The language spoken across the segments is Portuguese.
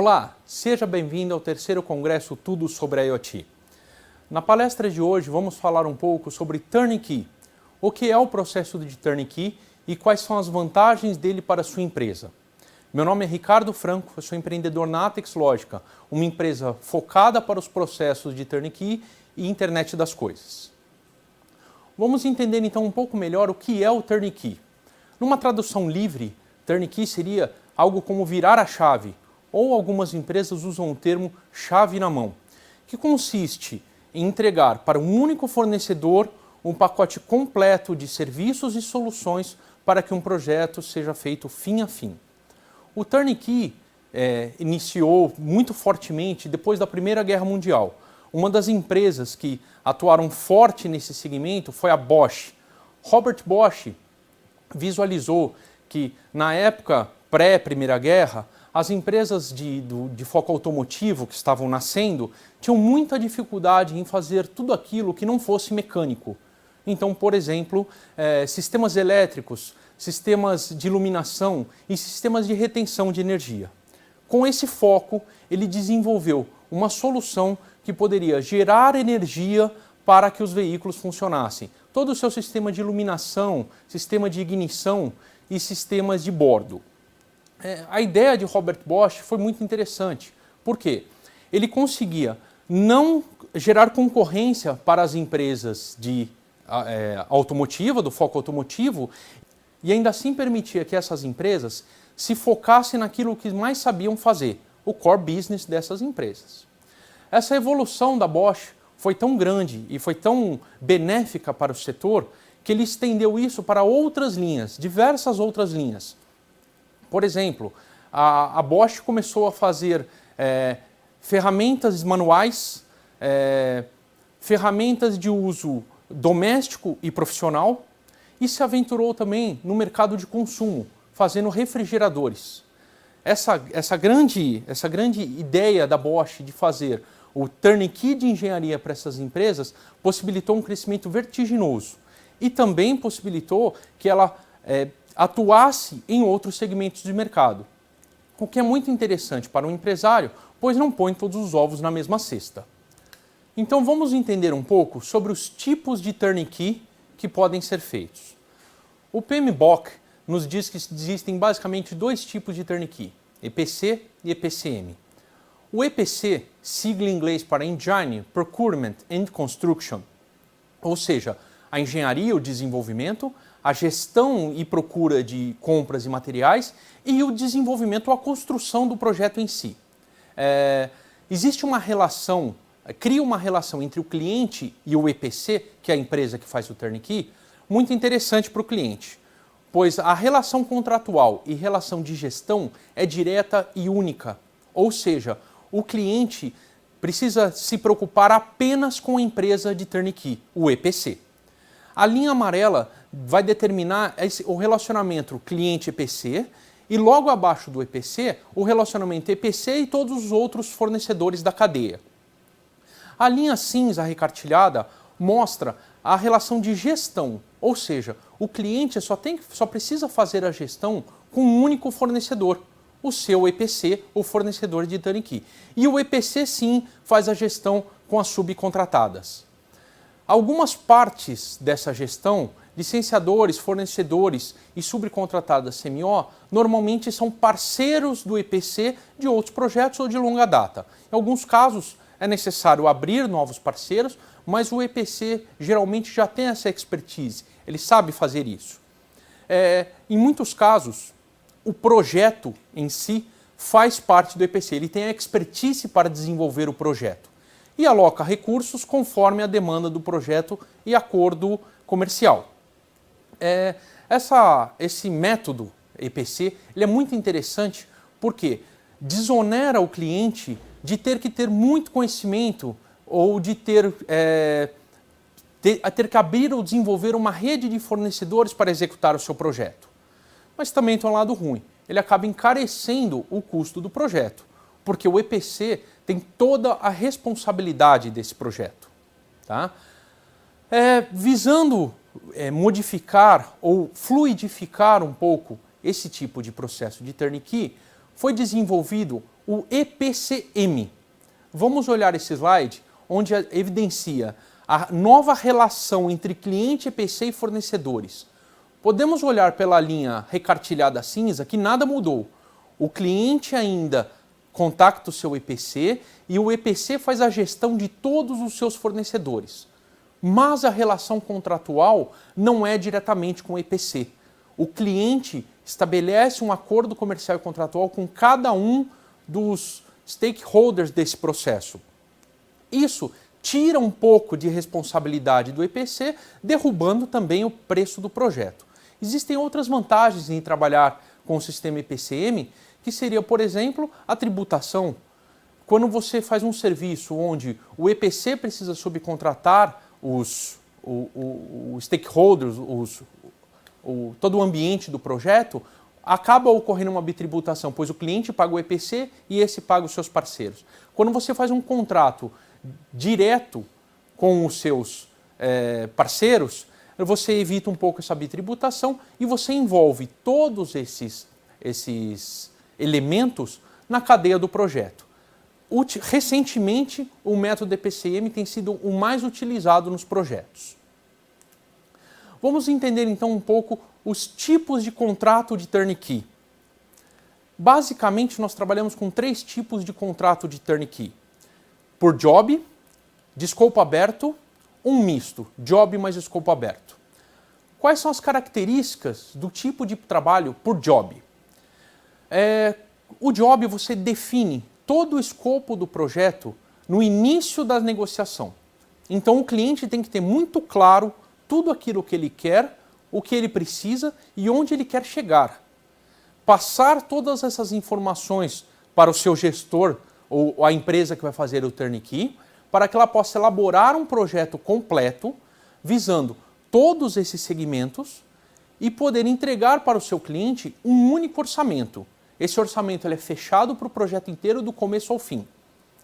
Olá, seja bem-vindo ao terceiro congresso Tudo sobre IoT. Na palestra de hoje vamos falar um pouco sobre Turnkey, o que é o processo de Turnkey e quais são as vantagens dele para a sua empresa. Meu nome é Ricardo Franco, eu sou empreendedor na Atex Lógica, uma empresa focada para os processos de Turnkey e Internet das Coisas. Vamos entender então um pouco melhor o que é o Turnkey. Numa tradução livre, Turnkey seria algo como virar a chave, ou algumas empresas usam o termo chave na mão, que consiste em entregar para um único fornecedor um pacote completo de serviços e soluções para que um projeto seja feito fim a fim. O Turnkey iniciou muito fortemente depois da Primeira Guerra Mundial. Uma das empresas que atuaram forte nesse segmento foi a Bosch. Robert Bosch visualizou que na época pré-Primeira Guerra, as empresas de foco automotivo que estavam nascendo tinham muita dificuldade em fazer tudo aquilo que não fosse mecânico. Então, por exemplo, sistemas elétricos, sistemas de iluminação e sistemas de retenção de energia. Com esse foco, ele desenvolveu uma solução que poderia gerar energia para que os veículos funcionassem. Todo o seu sistema de iluminação, sistema de ignição e sistemas de bordo. A ideia de Robert Bosch foi muito interessante. Por quê? Ele conseguia não gerar concorrência para as empresas de automotiva, do foco automotivo, e ainda assim permitia que essas empresas se focassem naquilo que mais sabiam fazer, o core business dessas empresas. Essa evolução da Bosch foi tão grande e foi tão benéfica para o setor que ele estendeu isso para outras linhas, diversas outras linhas. Por exemplo, a Bosch começou a fazer ferramentas manuais, ferramentas de uso doméstico e profissional e se aventurou também no mercado de consumo, fazendo refrigeradores. Essa grande ideia da Bosch de fazer o turnkey de engenharia para essas empresas possibilitou um crescimento vertiginoso e também possibilitou que ela atuasse em outros segmentos de mercado, o que é muito interessante para um empresário, pois não põe todos os ovos na mesma cesta. Então vamos entender um pouco sobre os tipos de turnkey que podem ser feitos. O PMBOK nos diz que existem basicamente dois tipos de turnkey, EPC e EPCM. O EPC, sigla em inglês para Engineering, Procurement and Construction, ou seja, a engenharia, o desenvolvimento, a gestão e procura de compras e materiais e o desenvolvimento, a construção do projeto em si. Existe uma relação, cria uma relação entre o cliente e o EPC, que é a empresa que faz o turnkey, muito interessante para o cliente, pois a relação contratual e relação de gestão é direta e única, ou seja, o cliente precisa se preocupar apenas com a empresa de turnkey, o EPC. A linha amarela vai determinar o relacionamento cliente-EPC e logo abaixo do EPC, o relacionamento EPC e todos os outros fornecedores da cadeia. A linha cinza recartilhada mostra a relação de gestão, ou seja, o cliente só precisa fazer a gestão com um único fornecedor, o seu EPC, o fornecedor de turnkey. E o EPC sim faz a gestão com as subcontratadas. Algumas partes dessa gestão, licenciadores, fornecedores e subcontratadas CMO, normalmente são parceiros do EPC de outros projetos ou de longa data. Em alguns casos é necessário abrir novos parceiros, mas o EPC geralmente já tem essa expertise, ele sabe fazer isso. Em muitos casos, o projeto em si faz parte do EPC, ele tem a expertise para desenvolver o projeto e aloca recursos conforme a demanda do projeto e acordo comercial. Esse método EPC ele é muito interessante porque desonera o cliente de ter que ter muito conhecimento ou de ter que abrir ou desenvolver uma rede de fornecedores para executar o seu projeto. Mas também tem um lado ruim, ele acaba encarecendo o custo do projeto, porque o EPC tem toda a responsabilidade desse projeto. Tá? Visando modificar ou fluidificar um pouco esse tipo de processo de turnkey, foi desenvolvido o EPCM. Vamos olhar esse slide, onde evidencia a nova relação entre cliente, EPC e fornecedores. Podemos olhar pela linha recartilhada cinza que nada mudou. O cliente ainda contacta o seu EPC e o EPC faz a gestão de todos os seus fornecedores. Mas a relação contratual não é diretamente com o EPC. O cliente estabelece um acordo comercial e contratual com cada um dos stakeholders desse processo. Isso tira um pouco de responsabilidade do EPC, derrubando também o preço do projeto. Existem outras vantagens em trabalhar com o sistema EPCM, que seria, por exemplo, a tributação. Quando você faz um serviço onde o EPC precisa subcontratar os stakeholders, todo o ambiente do projeto, acaba ocorrendo uma bitributação, pois o cliente paga o EPC e esse paga os seus parceiros. Quando você faz um contrato direto com os seus parceiros, você evita um pouco essa bitributação e você envolve todos esses elementos na cadeia do projeto. Recentemente, o método EPCM tem sido o mais utilizado nos projetos. Vamos entender então um pouco os tipos de contrato de turnkey. Basicamente, nós trabalhamos com 3 tipos de contrato de turnkey. Por job, de escopo aberto, um misto, job mais escopo aberto. Quais são as características do tipo de trabalho por job? O job você define todo o escopo do projeto no início da negociação. Então o cliente tem que ter muito claro tudo aquilo que ele quer, o que ele precisa e onde ele quer chegar. Passar todas essas informações para o seu gestor ou a empresa que vai fazer o turnkey, para que ela possa elaborar um projeto completo, visando todos esses segmentos e poder entregar para o seu cliente um único orçamento. Esse orçamento ele é fechado para o projeto inteiro do começo ao fim.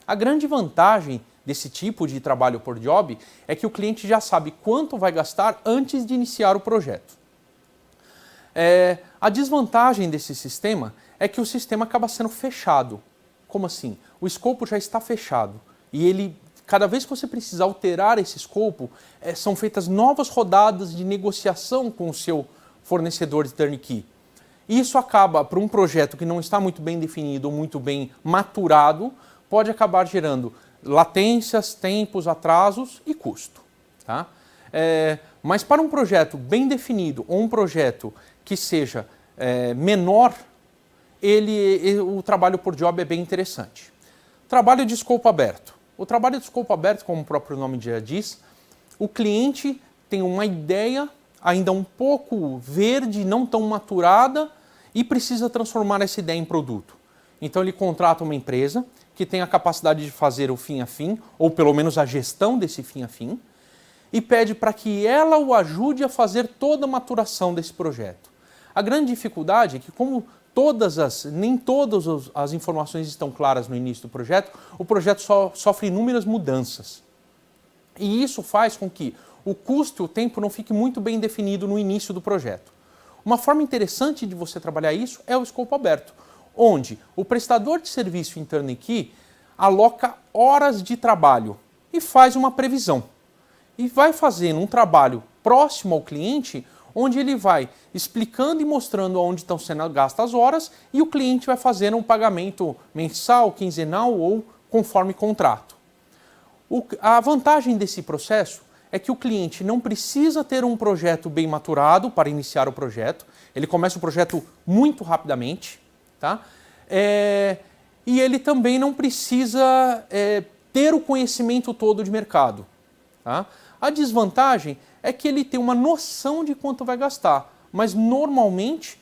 A grande vantagem desse tipo de trabalho por job é que o cliente já sabe quanto vai gastar antes de iniciar o projeto. A desvantagem desse sistema é que o sistema acaba sendo fechado. Como assim? O escopo já está fechado e cada vez que você precisar alterar esse escopo, são feitas novas rodadas de negociação com o seu fornecedor de turnkey. Isso acaba, para um projeto que não está muito bem definido ou muito bem maturado, pode acabar gerando latências, tempos, atrasos e custo. Tá? Mas para um projeto bem definido ou um projeto que seja menor, o trabalho por job é bem interessante. Trabalho de escopo aberto. O trabalho de escopo aberto, como o próprio nome já diz, o cliente tem uma ideia ainda um pouco verde, não tão maturada, e precisa transformar essa ideia em produto. Então ele contrata uma empresa que tem a capacidade de fazer o fim a fim, ou pelo menos a gestão desse fim a fim, e pede para que ela o ajude a fazer toda a maturação desse projeto. A grande dificuldade é que, como nem todas as informações estão claras no início do projeto, o projeto sofre inúmeras mudanças. E isso faz com que o custo e o tempo não fique muito bem definido no início do projeto. Uma forma interessante de você trabalhar isso é o escopo aberto, onde o prestador de serviço em turnkey aloca horas de trabalho e faz uma previsão. E vai fazendo um trabalho próximo ao cliente, onde ele vai explicando e mostrando onde estão sendo gastas as horas e o cliente vai fazendo um pagamento mensal, quinzenal ou conforme contrato. A vantagem desse processo é que o cliente não precisa ter um projeto bem maturado para iniciar o projeto, ele começa o projeto muito rapidamente, tá? E ele também não precisa ter o conhecimento todo de mercado. Tá? A desvantagem é que ele tem uma noção de quanto vai gastar, mas normalmente,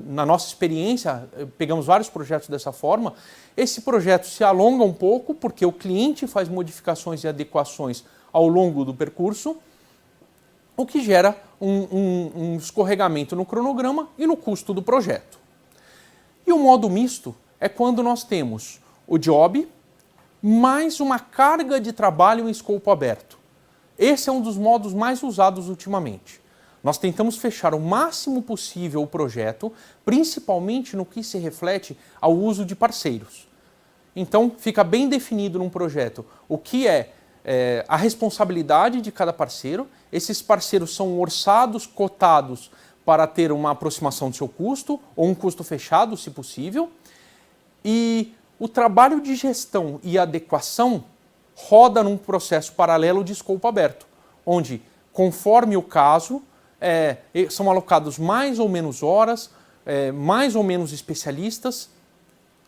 na nossa experiência, pegamos vários projetos dessa forma, esse projeto se alonga um pouco porque o cliente faz modificações e adequações ao longo do percurso, o que gera um escorregamento no cronograma e no custo do projeto. E o modo misto é quando nós temos o job mais uma carga de trabalho em escopo aberto. Esse é um dos modos mais usados ultimamente. Nós tentamos fechar o máximo possível o projeto, principalmente no que se reflete ao uso de parceiros. Então, fica bem definido num projeto o que é a responsabilidade de cada parceiro. Esses parceiros são orçados, cotados para ter uma aproximação do seu custo, ou um custo fechado, se possível. E o trabalho de gestão e adequação roda num processo paralelo de escopo aberto, onde, conforme o caso, são alocados mais ou menos horas, mais ou menos especialistas,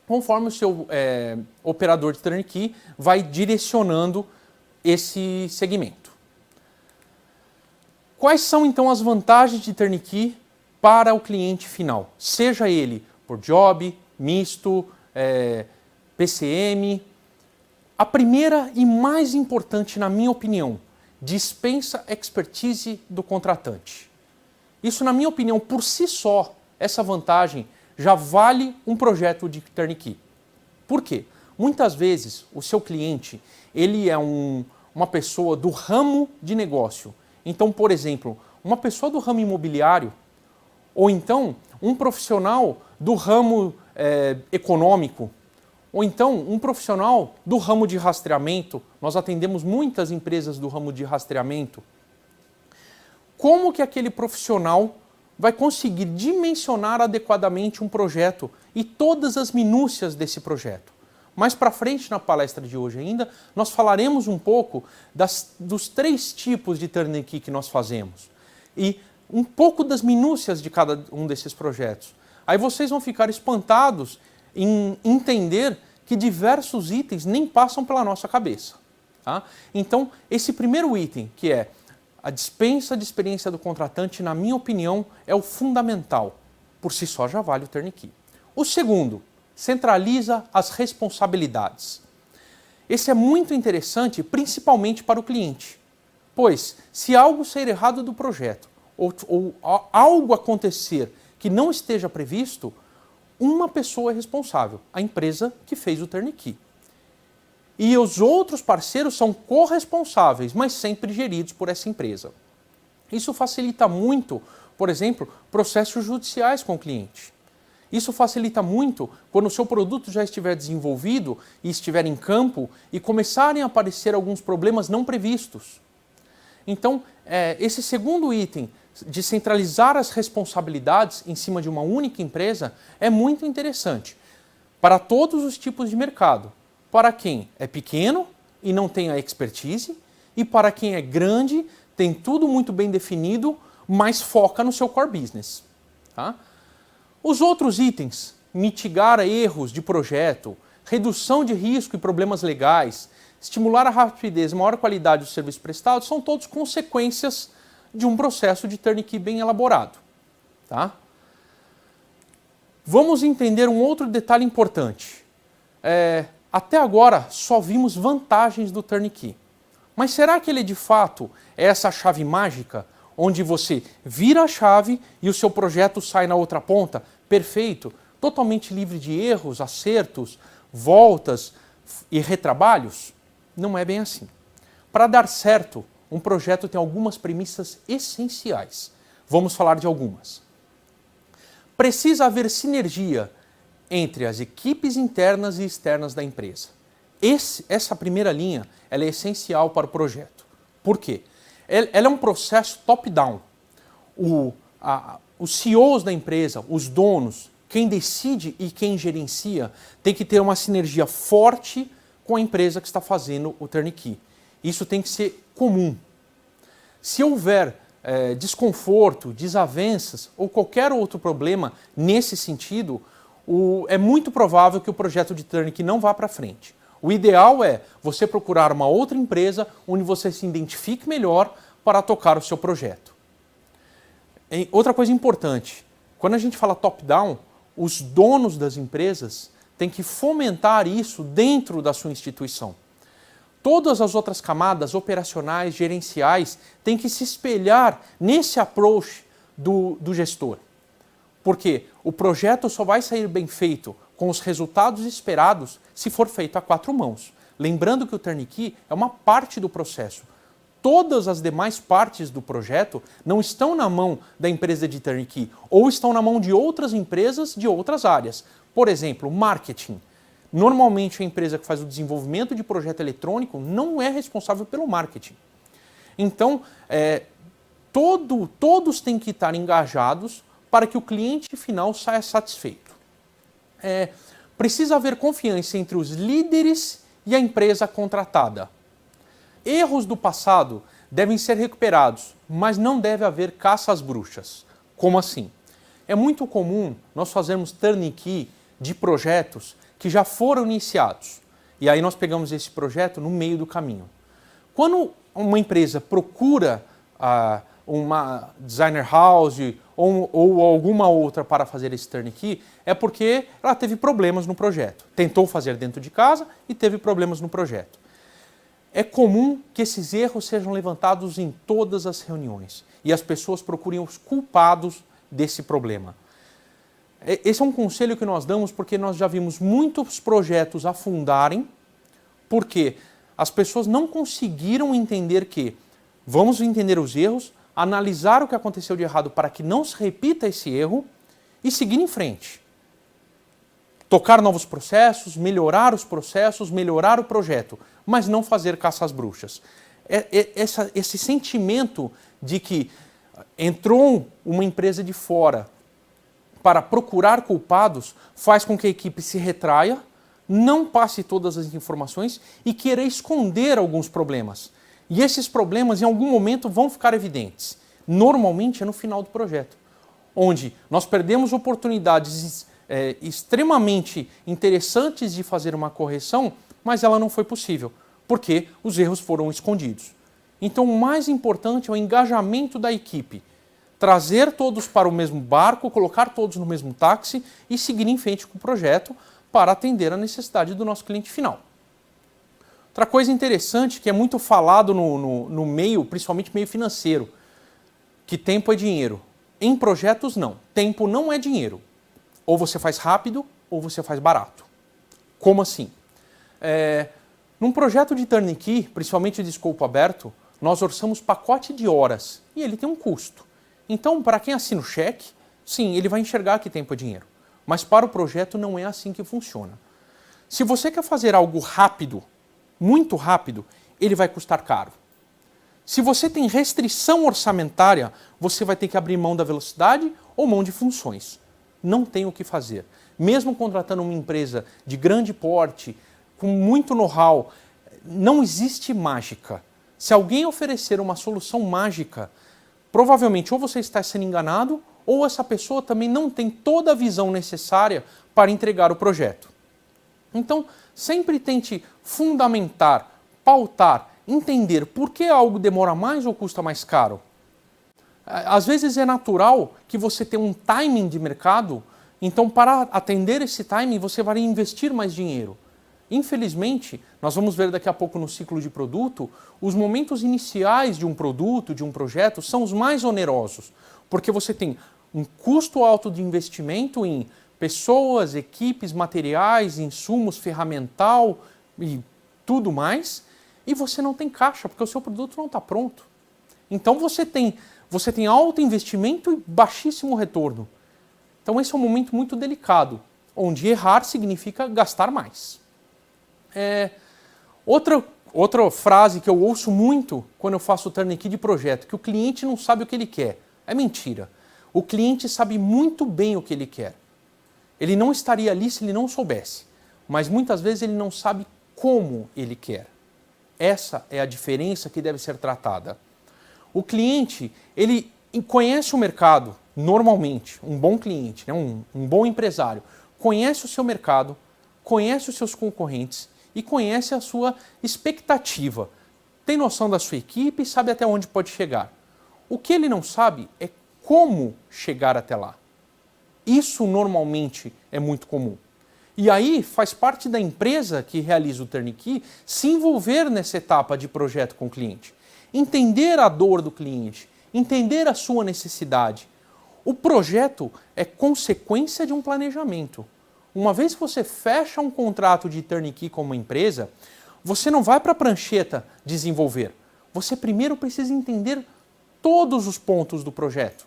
conforme o seu operador de turnkey vai direcionando esse segmento. Quais são então as vantagens de turnkey para o cliente final? Seja ele por job, misto, PCM. A primeira e mais importante, na minha opinião, dispensa expertise do contratante. Isso, na minha opinião, por si só, essa vantagem já vale um projeto de turnkey. Por quê? Muitas vezes o seu cliente ele é uma pessoa do ramo de negócio. Então, por exemplo, uma pessoa do ramo imobiliário ou então um profissional do ramo econômico, ou então um profissional do ramo de rastreamento. Nós atendemos muitas empresas do ramo de rastreamento. Como que aquele profissional vai conseguir dimensionar adequadamente um projeto e todas as minúcias desse projeto? Mais para frente na palestra de hoje ainda, nós falaremos um pouco dos 3 tipos de turnkey que nós fazemos e um pouco das minúcias de cada um desses projetos. Aí vocês vão ficar espantados em entender que diversos itens nem passam pela nossa cabeça. Tá? Então, esse primeiro item, que é a dispensa de experiência do contratante, na minha opinião, é o fundamental. Por si só já vale o turnkey. O segundo, centraliza as responsabilidades. Esse é muito interessante, principalmente para o cliente. Pois, se algo sair errado do projeto, ou algo acontecer que não esteja previsto, uma pessoa é responsável, a empresa que fez o turnkey. E os outros parceiros são corresponsáveis, mas sempre geridos por essa empresa. Isso facilita muito, por exemplo, processos judiciais com o cliente. Isso facilita muito quando o seu produto já estiver desenvolvido e estiver em campo e começarem a aparecer alguns problemas não previstos. Então, esse segundo item de centralizar as responsabilidades em cima de uma única empresa é muito interessante para todos os tipos de mercado. Para quem é pequeno e não tem a expertise, e para quem é grande, tem tudo muito bem definido, mas foca no seu core business. Tá? Os outros itens, mitigar erros de projeto, redução de risco e problemas legais, estimular a rapidez e maior qualidade do serviço prestado, são todos consequências de um processo de turnkey bem elaborado. Tá? Vamos entender um outro detalhe importante. Até agora só vimos vantagens do turnkey. Mas será que ele de fato é essa chave mágica, onde você vira a chave e o seu projeto sai na outra ponta, perfeito, totalmente livre de erros, acertos, voltas e retrabalhos? Não é bem assim. Para dar certo, um projeto tem algumas premissas essenciais. Vamos falar de algumas. Precisa haver sinergia entre as equipes internas e externas da empresa. Essa primeira linha ela é essencial para o projeto. Por quê? Ela é um processo top-down. Os CEOs da empresa, os donos, quem decide e quem gerencia, tem que ter uma sinergia forte com a empresa que está fazendo o turnkey. Isso tem que ser comum. Se houver desconforto, desavenças ou qualquer outro problema nesse sentido, é muito provável que o projeto de turnkey não vá para frente. O ideal é você procurar uma outra empresa onde você se identifique melhor para tocar o seu projeto. Outra coisa importante, quando a gente fala top-down, os donos das empresas têm que fomentar isso dentro da sua instituição. Todas as outras camadas operacionais, gerenciais, têm que se espelhar nesse approach do gestor. Porque o projeto só vai sair bem feito com os resultados esperados se for feito a 4 mãos. Lembrando que o turnkey é uma parte do processo. todas as demais partes do projeto não estão na mão da empresa de turnkey ou estão na mão de outras empresas de outras áreas. Por exemplo, marketing. Normalmente a empresa que faz o desenvolvimento de projeto eletrônico não é responsável pelo marketing. Então, todos têm que estar engajados para que o cliente final saia satisfeito. Precisa haver confiança entre os líderes e a empresa contratada. Erros do passado devem ser recuperados, mas não deve haver caça às bruxas. Como assim? É muito comum nós fazermos turnkey de projetos que já foram iniciados. E aí nós pegamos esse projeto no meio do caminho. Quando uma empresa procura uma designer house ou alguma outra para fazer esse turnkey, é porque ela teve problemas no projeto. Tentou fazer dentro de casa e teve problemas no projeto. É comum que esses erros sejam levantados em todas as reuniões e as pessoas procurem os culpados desse problema. Esse é um conselho que nós damos porque nós já vimos muitos projetos afundarem porque as pessoas não conseguiram entender que vamos entender os erros, analisar o que aconteceu de errado para que não se repita esse erro e seguir em frente. Tocar novos processos, melhorar os processos, melhorar o projeto, mas não fazer caça às bruxas. Esse sentimento de que entrou uma empresa de fora para procurar culpados faz com que a equipe se retraia, não passe todas as informações e queira esconder alguns problemas. E esses problemas, em algum momento, vão ficar evidentes. Normalmente é no final do projeto, onde nós perdemos oportunidades extremamente interessantes de fazer uma correção, mas ela não foi possível, porque os erros foram escondidos. Então, o mais importante é o engajamento da equipe. Trazer todos para o mesmo barco, colocar todos no mesmo táxi e seguir em frente com o projeto para atender a necessidade do nosso cliente final. Outra coisa interessante que é muito falado no meio, principalmente meio financeiro, que tempo é dinheiro. Em projetos, não. Tempo não é dinheiro. Ou você faz rápido ou você faz barato. Como assim? Num projeto de turnkey, principalmente de escopo aberto, nós orçamos pacote de horas e ele tem um custo. Então, para quem assina o cheque, sim, ele vai enxergar que tempo é dinheiro. Mas para o projeto não é assim que funciona. Se você quer fazer algo rápido, muito rápido, ele vai custar caro. Se você tem restrição orçamentária, você vai ter que abrir mão da velocidade ou mão de funções. Não tem o que fazer. Mesmo contratando uma empresa de grande porte, com muito know-how, não existe mágica. Se alguém oferecer uma solução mágica, provavelmente ou você está sendo enganado ou essa pessoa também não tem toda a visão necessária para entregar o projeto. Então, sempre tente fundamentar, pautar, entender por que algo demora mais ou custa mais caro. Às vezes é natural que você tenha um timing de mercado, então para atender esse timing você vai investir mais dinheiro. Infelizmente, nós vamos ver daqui a pouco no ciclo de produto, os momentos iniciais de um produto, de um projeto, são os mais onerosos, porque você tem um custo alto de investimento em pessoas, equipes, materiais, insumos, ferramental e tudo mais, e você não tem caixa, porque o seu produto não está pronto. Então você tem alto investimento e baixíssimo retorno. Então esse é um momento muito delicado, onde errar significa gastar mais. Outra frase que eu ouço muito quando eu faço turnkey de projeto, que o cliente não sabe o que ele quer. É mentira. O cliente sabe muito bem o que ele quer. Ele não estaria ali se ele não soubesse, mas muitas vezes ele não sabe como ele quer. Essa é a diferença que deve ser tratada. O cliente, ele conhece o mercado, normalmente, um bom cliente, né? um bom empresário, conhece o seu mercado, conhece os seus concorrentes e conhece a sua expectativa. Tem noção da sua equipe e sabe até onde pode chegar. O que ele não sabe é como chegar até lá. Isso normalmente é muito comum. E aí faz parte da empresa que realiza o turnkey se envolver nessa etapa de projeto com o cliente. Entender a dor do cliente, entender a sua necessidade. O projeto é consequência de um planejamento. Uma vez que você fecha um contrato de turnkey com uma empresa, você não vai para a prancheta desenvolver. você primeiro precisa entender todos os pontos do projeto,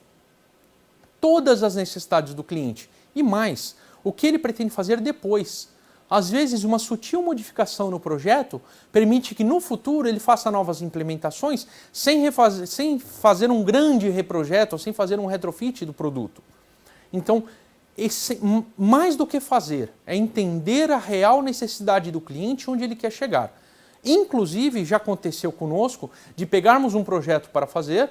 todas as necessidades do cliente e mais, o que ele pretende fazer depois. Às vezes, uma sutil modificação no projeto permite que no futuro ele faça novas implementações sem fazer um grande reprojeto ou sem fazer um retrofit do produto. Então, mais do que fazer, é entender a real necessidade do cliente onde ele quer chegar. Inclusive, já aconteceu conosco de pegarmos um projeto para fazer,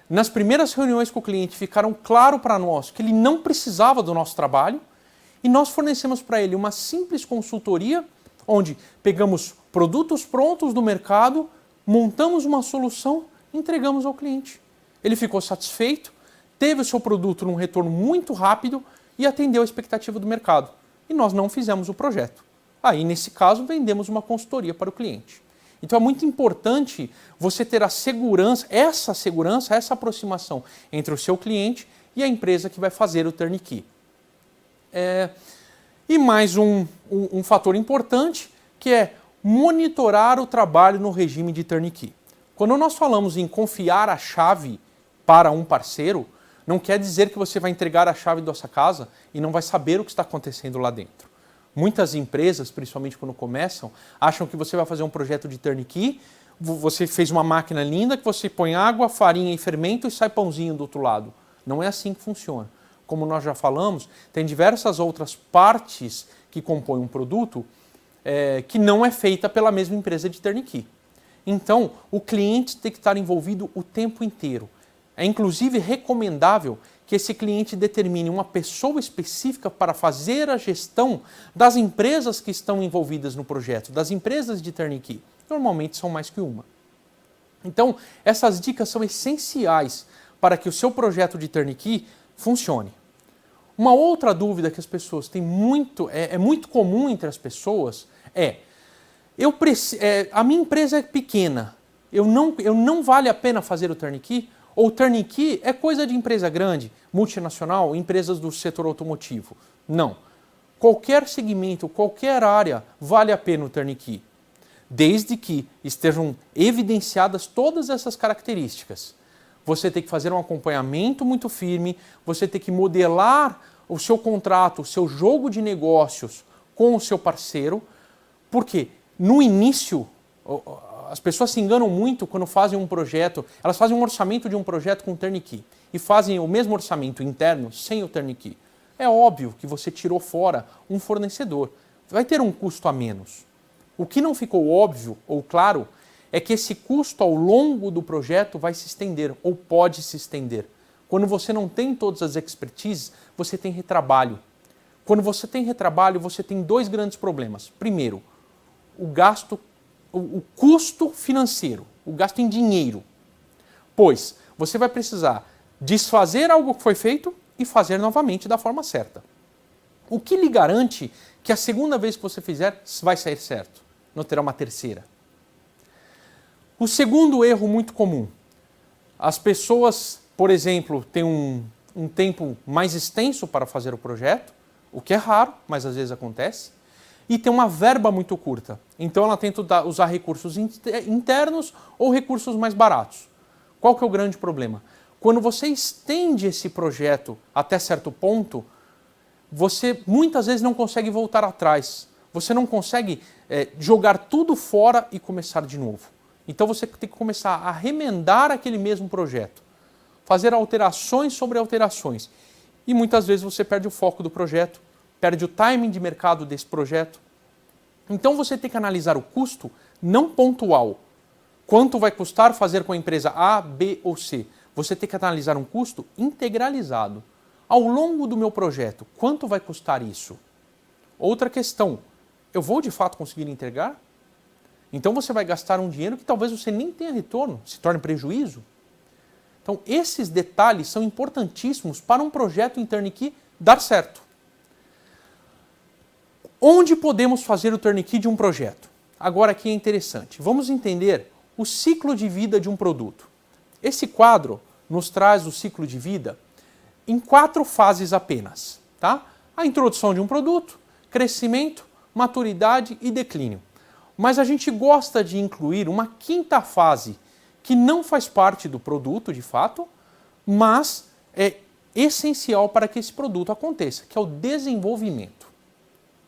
nas primeiras reuniões com o cliente ficaram claro para nós que ele não precisava do nosso trabalho e nós fornecemos para ele uma simples consultoria onde pegamos produtos prontos do mercado, montamos uma solução e entregamos ao cliente. Ele ficou satisfeito, teve o seu produto num retorno muito rápido e atendeu a expectativa do mercado. E nós não fizemos o projeto. Aí, nesse caso, vendemos uma consultoria para o cliente. Então é muito importante você ter a segurança, essa aproximação entre o seu cliente e a empresa que vai fazer o turnkey. E mais um fator importante, que é monitorar o trabalho no regime de turnkey. Quando nós falamos em confiar a chave para um parceiro, não quer dizer que você vai entregar a chave da sua casa e não vai saber o que está acontecendo lá dentro. Muitas empresas, principalmente quando começam, acham que você vai fazer um projeto de turnkey, você fez uma máquina linda que você põe água, farinha e fermento e sai pãozinho do outro lado. Não é assim que funciona. Como nós já falamos, tem diversas outras partes que compõem um produto que não é feita pela mesma empresa de turnkey. Então, o cliente tem que estar envolvido o tempo inteiro. É inclusive recomendável que esse cliente determine uma pessoa específica para fazer a gestão das empresas que estão envolvidas no projeto, das empresas de turnkey. Normalmente são mais que uma. Então, essas dicas são essenciais para que o seu projeto de turnkey funcione. Uma outra dúvida que as pessoas têm é muito comum entre as pessoas a minha empresa é pequena, eu não vale a pena fazer o turnkey? Ou turnkey é coisa de empresa grande, multinacional, empresas do setor automotivo? Não. Qualquer segmento, qualquer área vale a pena o turnkey, desde que estejam evidenciadas todas essas características. Você tem que fazer um acompanhamento muito firme, você tem que modelar o seu contrato, o seu jogo de negócios com o seu parceiro, porque no início as pessoas se enganam muito quando fazem um projeto, elas fazem um orçamento de um projeto com turnkey e fazem o mesmo orçamento interno sem o turnkey. É óbvio que você tirou fora um fornecedor, vai ter um custo a menos. O que não ficou óbvio ou claro é que esse custo ao longo do projeto vai se estender ou pode se estender. Quando você não tem todas as expertises, você tem retrabalho. Quando você tem retrabalho, você tem dois grandes problemas. Primeiro, o custo financeiro, o gasto em dinheiro. Pois você vai precisar desfazer algo que foi feito e fazer novamente da forma certa. O que lhe garante que a segunda vez que você fizer vai sair certo? Não terá uma terceira. O segundo erro muito comum. As pessoas, por exemplo, têm um tempo mais extenso para fazer o projeto, o que é raro, mas às vezes acontece, e tem uma verba muito curta. Então ela tenta usar recursos internos ou recursos mais baratos. Qual que é o grande problema? Quando você estende esse projeto até certo ponto, você muitas vezes não consegue voltar atrás. Você não consegue jogar tudo fora e começar de novo. Então você tem que começar a remendar aquele mesmo projeto, fazer alterações sobre alterações. E muitas vezes você perde o foco do projeto, perde o timing de mercado desse projeto. Então você tem que analisar o custo não pontual. Quanto vai custar fazer com a empresa A, B ou C? Você tem que analisar um custo integralizado. Ao longo do meu projeto, quanto vai custar isso? Outra questão, eu vou de fato conseguir entregar? Então você vai gastar um dinheiro que talvez você nem tenha retorno, se torne prejuízo. Então esses detalhes são importantíssimos para um projeto em turnkey dar certo. Onde podemos fazer o turnkey de um projeto? Agora aqui é interessante. Vamos entender o ciclo de vida de um produto. Esse quadro nos traz o ciclo de vida em 4 fases apenas. Tá? A introdução de um produto, crescimento, maturidade e declínio. Mas a gente gosta de incluir uma quinta fase, que não faz parte do produto, de fato, mas é essencial para que esse produto aconteça, que é o desenvolvimento.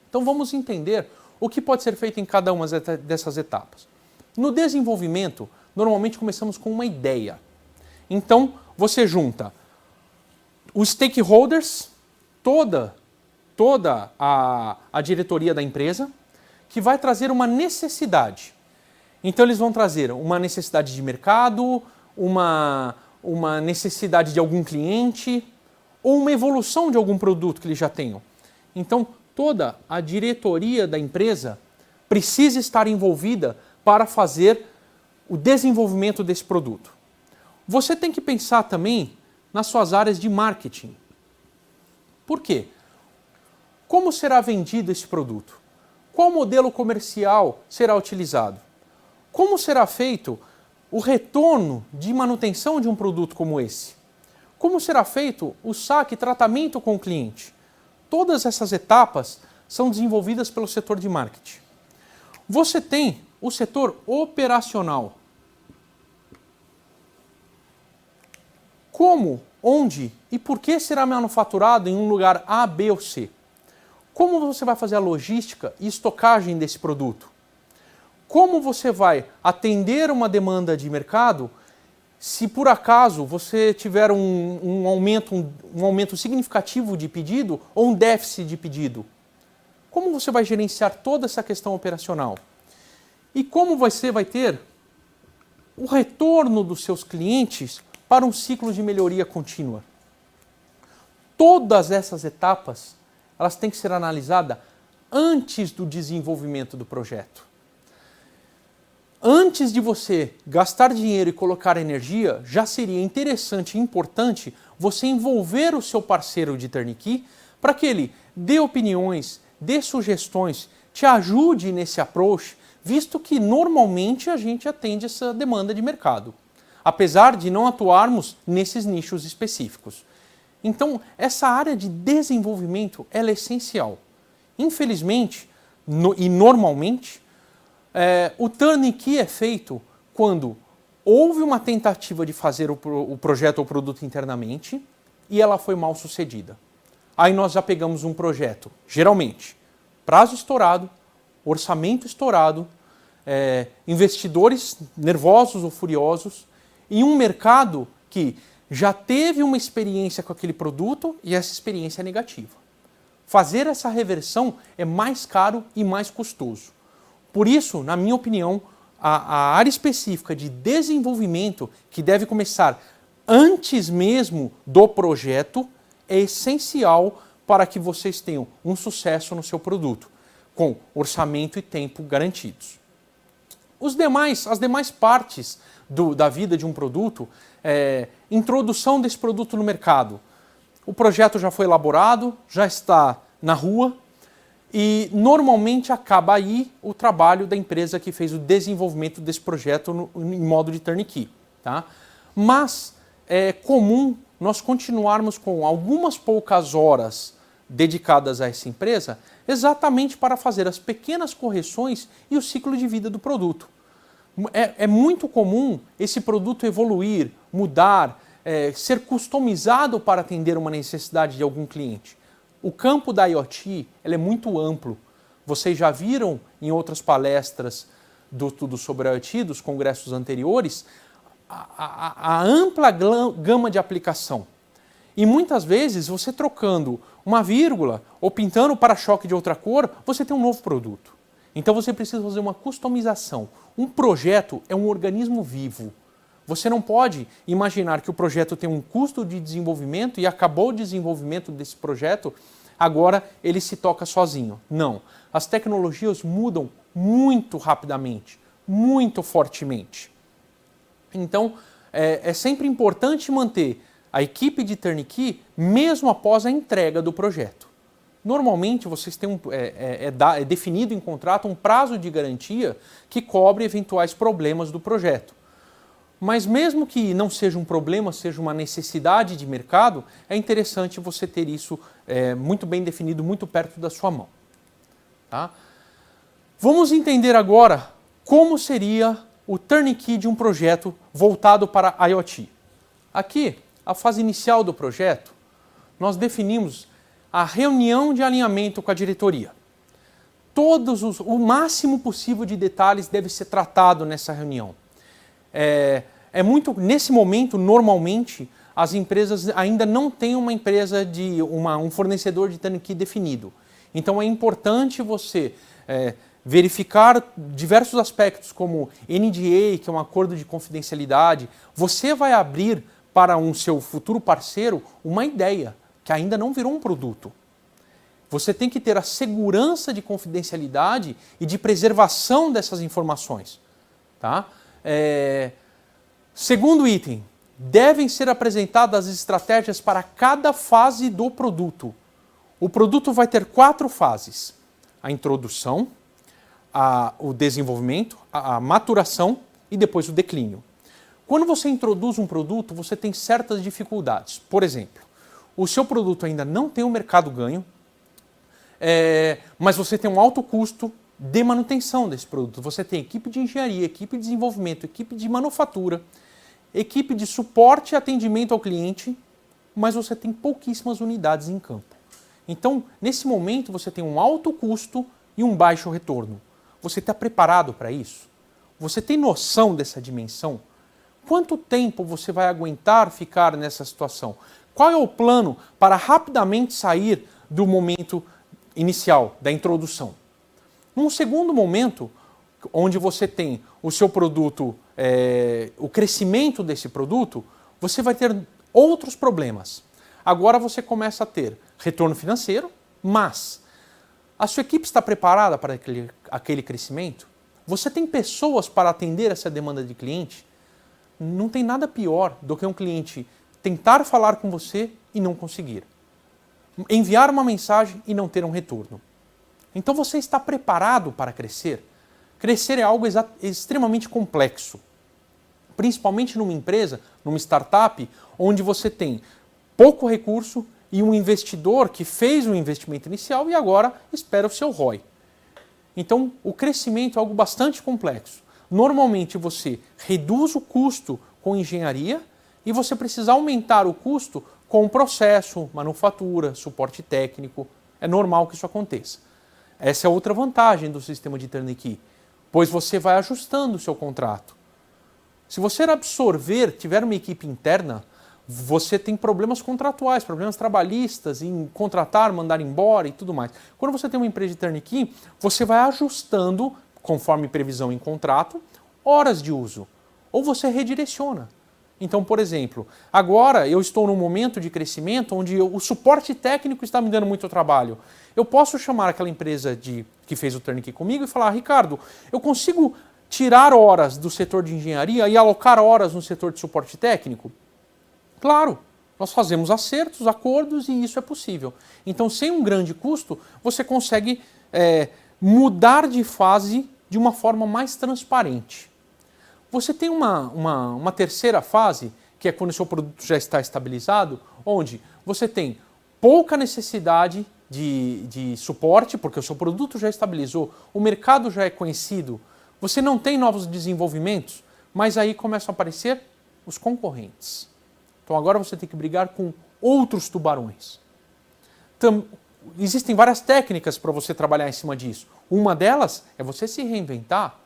Então vamos entender o que pode ser feito em cada uma dessas etapas. No desenvolvimento, normalmente começamos com uma ideia. Então você junta os stakeholders, toda a diretoria da empresa, que vai trazer uma necessidade. Então eles vão trazer uma necessidade de mercado, uma necessidade de algum cliente ou uma evolução de algum produto que eles já tenham. Então toda a diretoria da empresa precisa estar envolvida para fazer o desenvolvimento desse produto. Você tem que pensar também nas suas áreas de marketing. Por quê? Como será vendido esse produto? Qual modelo comercial será utilizado? Como será feito o retorno de manutenção de um produto como esse? Como será feito o saque e tratamento com o cliente? Todas essas etapas são desenvolvidas pelo setor de marketing. Você tem o setor operacional. Como, onde e por que será manufaturado em um lugar A, B ou C? Como você vai fazer a logística e estocagem desse produto? Como você vai atender uma demanda de mercado se por acaso você tiver um aumento significativo de pedido ou um déficit de pedido? Como você vai gerenciar toda essa questão operacional? E como você vai ter o retorno dos seus clientes para um ciclo de melhoria contínua? Todas essas etapas, elas têm que ser analisadas antes do desenvolvimento do projeto. Antes de você gastar dinheiro e colocar energia, já seria interessante e importante você envolver o seu parceiro de turnkey para que ele dê opiniões, dê sugestões, te ajude nesse approach, visto que normalmente a gente atende essa demanda de mercado, apesar de não atuarmos nesses nichos específicos. Então, essa área de desenvolvimento ela é essencial. Infelizmente, e normalmente, o turnkey é feito quando houve uma tentativa de fazer o projeto ou produto internamente e ela foi mal sucedida. Aí nós já pegamos um projeto, geralmente, prazo estourado, orçamento estourado, investidores nervosos ou furiosos e um mercado que já teve uma experiência com aquele produto e essa experiência é negativa. Fazer essa reversão é mais caro e mais custoso. Por isso, na minha opinião, a área específica de desenvolvimento, que deve começar antes mesmo do projeto, é essencial para que vocês tenham um sucesso no seu produto, com orçamento e tempo garantidos. As demais partes da vida de um produto, introdução desse produto no mercado. O projeto já foi elaborado, já está na rua, e normalmente acaba aí o trabalho da empresa que fez o desenvolvimento desse projeto em modo de turnkey. Tá? Mas é comum nós continuarmos com algumas poucas horas dedicadas a essa empresa exatamente para fazer as pequenas correções e o ciclo de vida do produto. É muito comum esse produto evoluir, mudar, ser customizado para atender uma necessidade de algum cliente. O campo da IoT ele é muito amplo. Vocês já viram em outras palestras do Tudo sobre IoT, dos congressos anteriores, a ampla gama de aplicação. E muitas vezes você trocando uma vírgula ou pintando o para-choque de outra cor, você tem um novo produto. Então você precisa fazer uma customização. Um projeto é um organismo vivo. Você não pode imaginar que o projeto tem um custo de desenvolvimento e acabou o desenvolvimento desse projeto, agora ele se toca sozinho. Não. As tecnologias mudam muito rapidamente, muito fortemente. Então, é sempre importante manter a equipe de turnkey mesmo após a entrega do projeto. Normalmente, vocês têm é definido em contrato um prazo de garantia que cobre eventuais problemas do projeto. Mas mesmo que não seja um problema, seja uma necessidade de mercado, é interessante você ter isso muito bem definido, muito perto da sua mão. Tá? Vamos entender agora como seria o turnkey de um projeto voltado para IoT. Aqui, a fase inicial do projeto, nós definimos a reunião de alinhamento com a diretoria. O máximo possível de detalhes deve ser tratado nessa reunião. Nesse momento, normalmente, as empresas ainda não têm um fornecedor de turnkey definido. Então é importante você verificar diversos aspectos, como NDA, que é um acordo de confidencialidade. Você vai abrir para um seu futuro parceiro uma ideia, que ainda não virou um produto. Você tem que ter a segurança de confidencialidade e de preservação dessas informações. Tá? Segundo item, devem ser apresentadas as estratégias para cada fase do produto. O produto vai ter 4 fases: a introdução, o desenvolvimento, a maturação e depois o declínio. Quando você introduz um produto, você tem certas dificuldades. Por exemplo, o seu produto ainda não tem um mercado ganho, mas você tem um alto custo de manutenção desse produto. Você tem equipe de engenharia, equipe de desenvolvimento, equipe de manufatura, equipe de suporte e atendimento ao cliente, mas você tem pouquíssimas unidades em campo. Então, nesse momento, você tem um alto custo e um baixo retorno. Você está preparado para isso? Você tem noção dessa dimensão? Quanto tempo você vai aguentar ficar nessa situação? Qual é o plano para rapidamente sair do momento inicial, da introdução? Num segundo momento, onde você tem o seu produto, o crescimento desse produto, você vai ter outros problemas. Agora você começa a ter retorno financeiro, mas a sua equipe está preparada para aquele crescimento? Você tem pessoas para atender essa demanda de cliente? Não tem nada pior do que um cliente tentar falar com você e não conseguir. Enviar uma mensagem e não ter um retorno. Então você está preparado para crescer? Crescer é algo extremamente complexo. Principalmente numa empresa, numa startup, onde você tem pouco recurso e um investidor que fez um investimento inicial e agora espera o seu ROI. Então, o crescimento é algo bastante complexo. Normalmente você reduz o custo com engenharia e você precisa aumentar o custo com processo, manufatura, suporte técnico. É normal que isso aconteça. Essa é outra vantagem do sistema de turnkey, pois você vai ajustando o seu contrato. Se você absorver, tiver uma equipe interna, você tem problemas contratuais, problemas trabalhistas em contratar, mandar embora e tudo mais. Quando você tem uma empresa de turnkey, você vai ajustando, conforme previsão em contrato, horas de uso. Ou você redireciona. Então, por exemplo, agora eu estou num momento de crescimento onde o suporte técnico está me dando muito trabalho. Eu posso chamar aquela empresa que fez o turnkey comigo e falar: Ricardo, eu consigo tirar horas do setor de engenharia e alocar horas no setor de suporte técnico? Claro, nós fazemos acertos, acordos e isso é possível. Então, sem um grande custo, você consegue mudar de fase de uma forma mais transparente. Você tem uma terceira fase, que é quando o seu produto já está estabilizado, onde você tem pouca necessidade de suporte, porque o seu produto já estabilizou, o mercado já é conhecido, você não tem novos desenvolvimentos, mas aí começam a aparecer os concorrentes. Então agora você tem que brigar com outros tubarões. Existem várias técnicas para você trabalhar em cima disso. Uma delas é você se reinventar,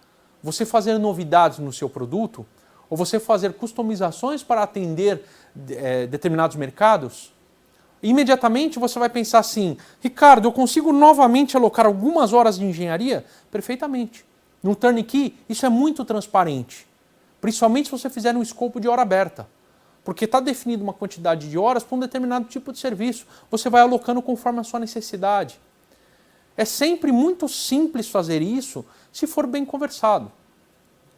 você fazer novidades no seu produto, ou você fazer customizações para atender determinados mercados. Imediatamente você vai pensar assim: Ricardo, eu consigo novamente alocar algumas horas de engenharia? Perfeitamente. No turnkey, isso é muito transparente. Principalmente se você fizer um escopo de hora aberta. Porque está definida uma quantidade de horas para um determinado tipo de serviço. Você vai alocando conforme a sua necessidade. É sempre muito simples fazer isso se for bem conversado.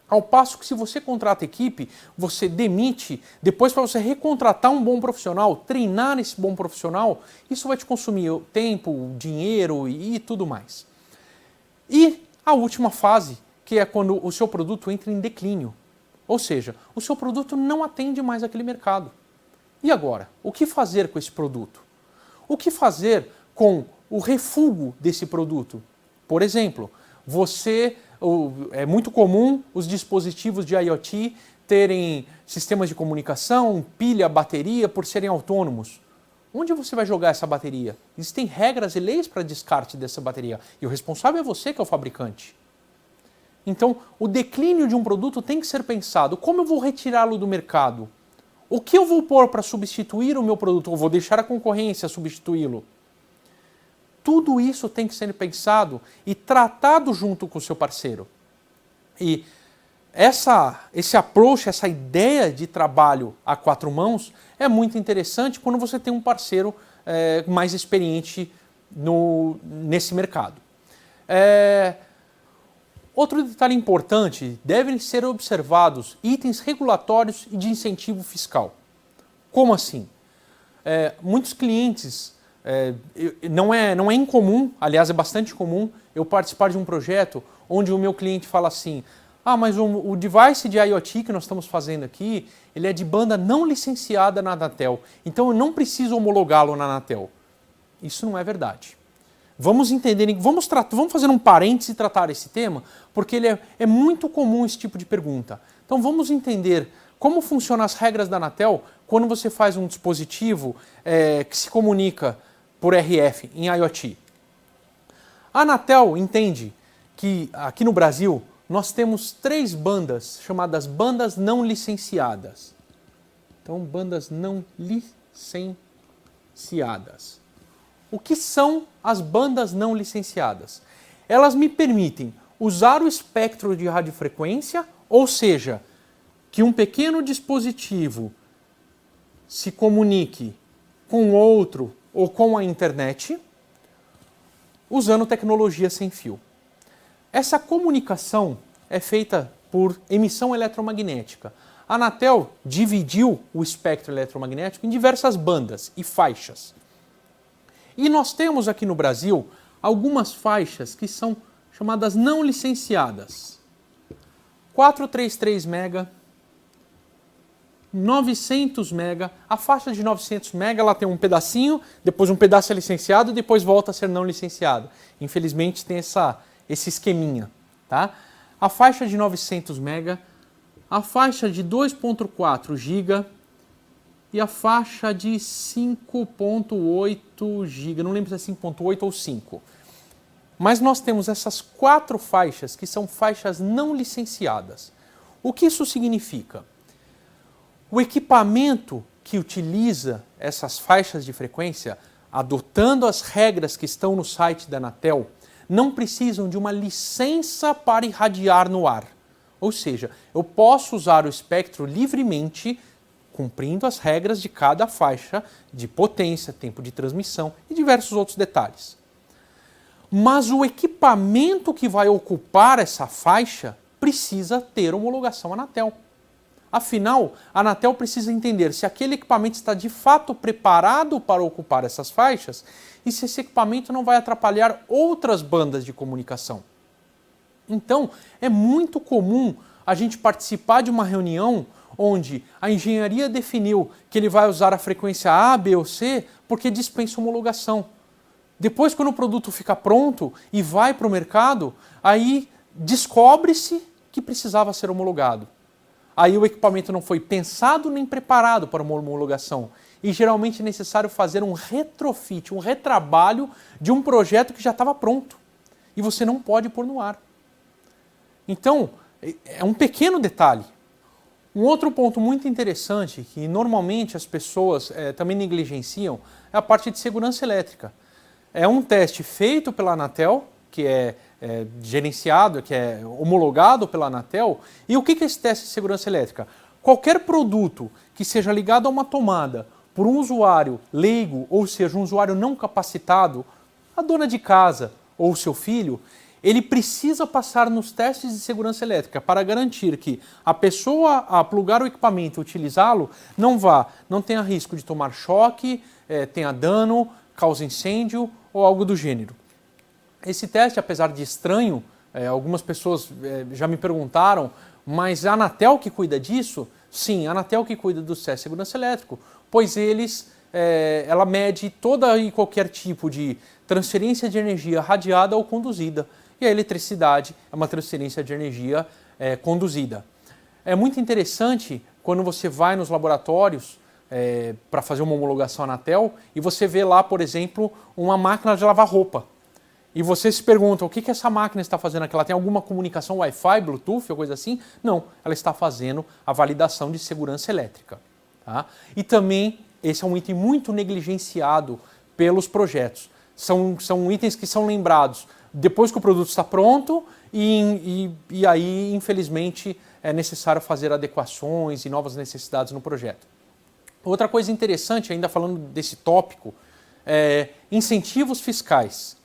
Ao passo que se você contrata equipe, você demite, depois para você recontratar um bom profissional, treinar esse bom profissional, isso vai te consumir tempo, dinheiro e tudo mais. E a última fase, que é quando o seu produto entra em declínio. Ou seja, o seu produto não atende mais aquele mercado. E agora? O que fazer com esse produto? O que fazer com o refúgio desse produto? Por exemplo, É muito comum os dispositivos de IoT terem sistemas de comunicação, pilha, bateria, por serem autônomos. Onde você vai jogar essa bateria? Existem regras e leis para descarte dessa bateria. E o responsável é você, que é o fabricante. Então, o declínio de um produto tem que ser pensado. Como eu vou retirá-lo do mercado? O que eu vou pôr para substituir o meu produto? Eu vou deixar a concorrência substituí-lo? Tudo isso tem que ser pensado e tratado junto com o seu parceiro. E esse approach, essa ideia de trabalho a quatro mãos é muito interessante quando você tem um parceiro mais experiente nesse mercado. Outro detalhe importante, devem ser observados itens regulatórios e de incentivo fiscal. Como assim? Muitos clientes, não é incomum, aliás é bastante comum, eu participar de um projeto onde o meu cliente fala assim: mas o device de IoT que nós estamos fazendo aqui, ele é de banda não licenciada na Anatel, então eu não preciso homologá-lo na Anatel. Isso não é verdade. Vamos entender, vamos fazer um parênteses e tratar esse tema, porque ele é muito comum esse tipo de pergunta. Então vamos entender como funcionam as regras da Anatel quando você faz um dispositivo que se comunica por RF em IoT. A Anatel entende que aqui no Brasil nós temos 3 bandas chamadas bandas não licenciadas. Então, bandas não licenciadas. O que são as bandas não licenciadas? Elas me permitem usar o espectro de radiofrequência, ou seja, que um pequeno dispositivo se comunique com outro ou com a internet, usando tecnologia sem fio. Essa comunicação é feita por emissão eletromagnética. A Anatel dividiu o espectro eletromagnético em diversas bandas e faixas. E nós temos aqui no Brasil algumas faixas que são chamadas não licenciadas. 433 MB, 900 MB. A faixa de 900 MB ela tem um pedacinho, depois um pedaço é licenciado e depois volta a ser não licenciado. Infelizmente tem esse esqueminha. Tá? A faixa de 900 MB, a faixa de 2.4 GB e a faixa de 5.8 GB, não lembro se é 5.8 ou 5. Mas nós temos essas 4 faixas que são faixas não licenciadas. O que isso significa? O equipamento que utiliza essas faixas de frequência, adotando as regras que estão no site da Anatel, não precisam de uma licença para irradiar no ar. Ou seja, eu posso usar o espectro livremente, cumprindo as regras de cada faixa de potência, tempo de transmissão e diversos outros detalhes. Mas o equipamento que vai ocupar essa faixa precisa ter homologação Anatel. Afinal, a Anatel precisa entender se aquele equipamento está de fato preparado para ocupar essas faixas e se esse equipamento não vai atrapalhar outras bandas de comunicação. Então, é muito comum a gente participar de uma reunião onde a engenharia definiu que ele vai usar a frequência A, B ou C porque dispensa homologação. Depois, quando o produto fica pronto e vai para o mercado, aí descobre-se que precisava ser homologado. Aí o equipamento não foi pensado nem preparado para uma homologação. E geralmente é necessário fazer um retrofit, um retrabalho de um projeto que já estava pronto. E você não pode pôr no ar. Então, é um pequeno detalhe. Um outro ponto muito interessante, que normalmente as pessoas também negligenciam, é a parte de segurança elétrica. É um teste feito pela Anatel, que é gerenciado, que é homologado pela Anatel. E o que é esse teste de segurança elétrica? Qualquer produto que seja ligado a uma tomada por um usuário leigo, ou seja, um usuário não capacitado, a dona de casa ou seu filho, ele precisa passar nos testes de segurança elétrica para garantir que a pessoa, a plugar o equipamento e utilizá-lo, não tenha risco de tomar choque, tenha dano, cause incêndio ou algo do gênero. Esse teste, apesar de estranho, algumas pessoas já me perguntaram, mas a Anatel que cuida disso? Sim, a Anatel que cuida do teste de segurança elétrico, pois ela mede toda e qualquer tipo de transferência de energia radiada ou conduzida. e a eletricidade é uma transferência de energia conduzida. É muito interessante quando você vai nos laboratórios para fazer uma homologação Anatel e você vê lá, por exemplo, uma máquina de lavar roupa. E você se pergunta, o que essa máquina está fazendo aqui? Ela tem alguma comunicação Wi-Fi, Bluetooth ou coisa assim? Não, ela está fazendo a validação de segurança elétrica. Tá? E também, esse é um item muito negligenciado pelos projetos. São itens que são lembrados depois que o produto está pronto e aí, infelizmente, é necessário fazer adequações e novas necessidades no projeto. Outra coisa interessante, ainda falando desse tópico, é incentivos fiscais.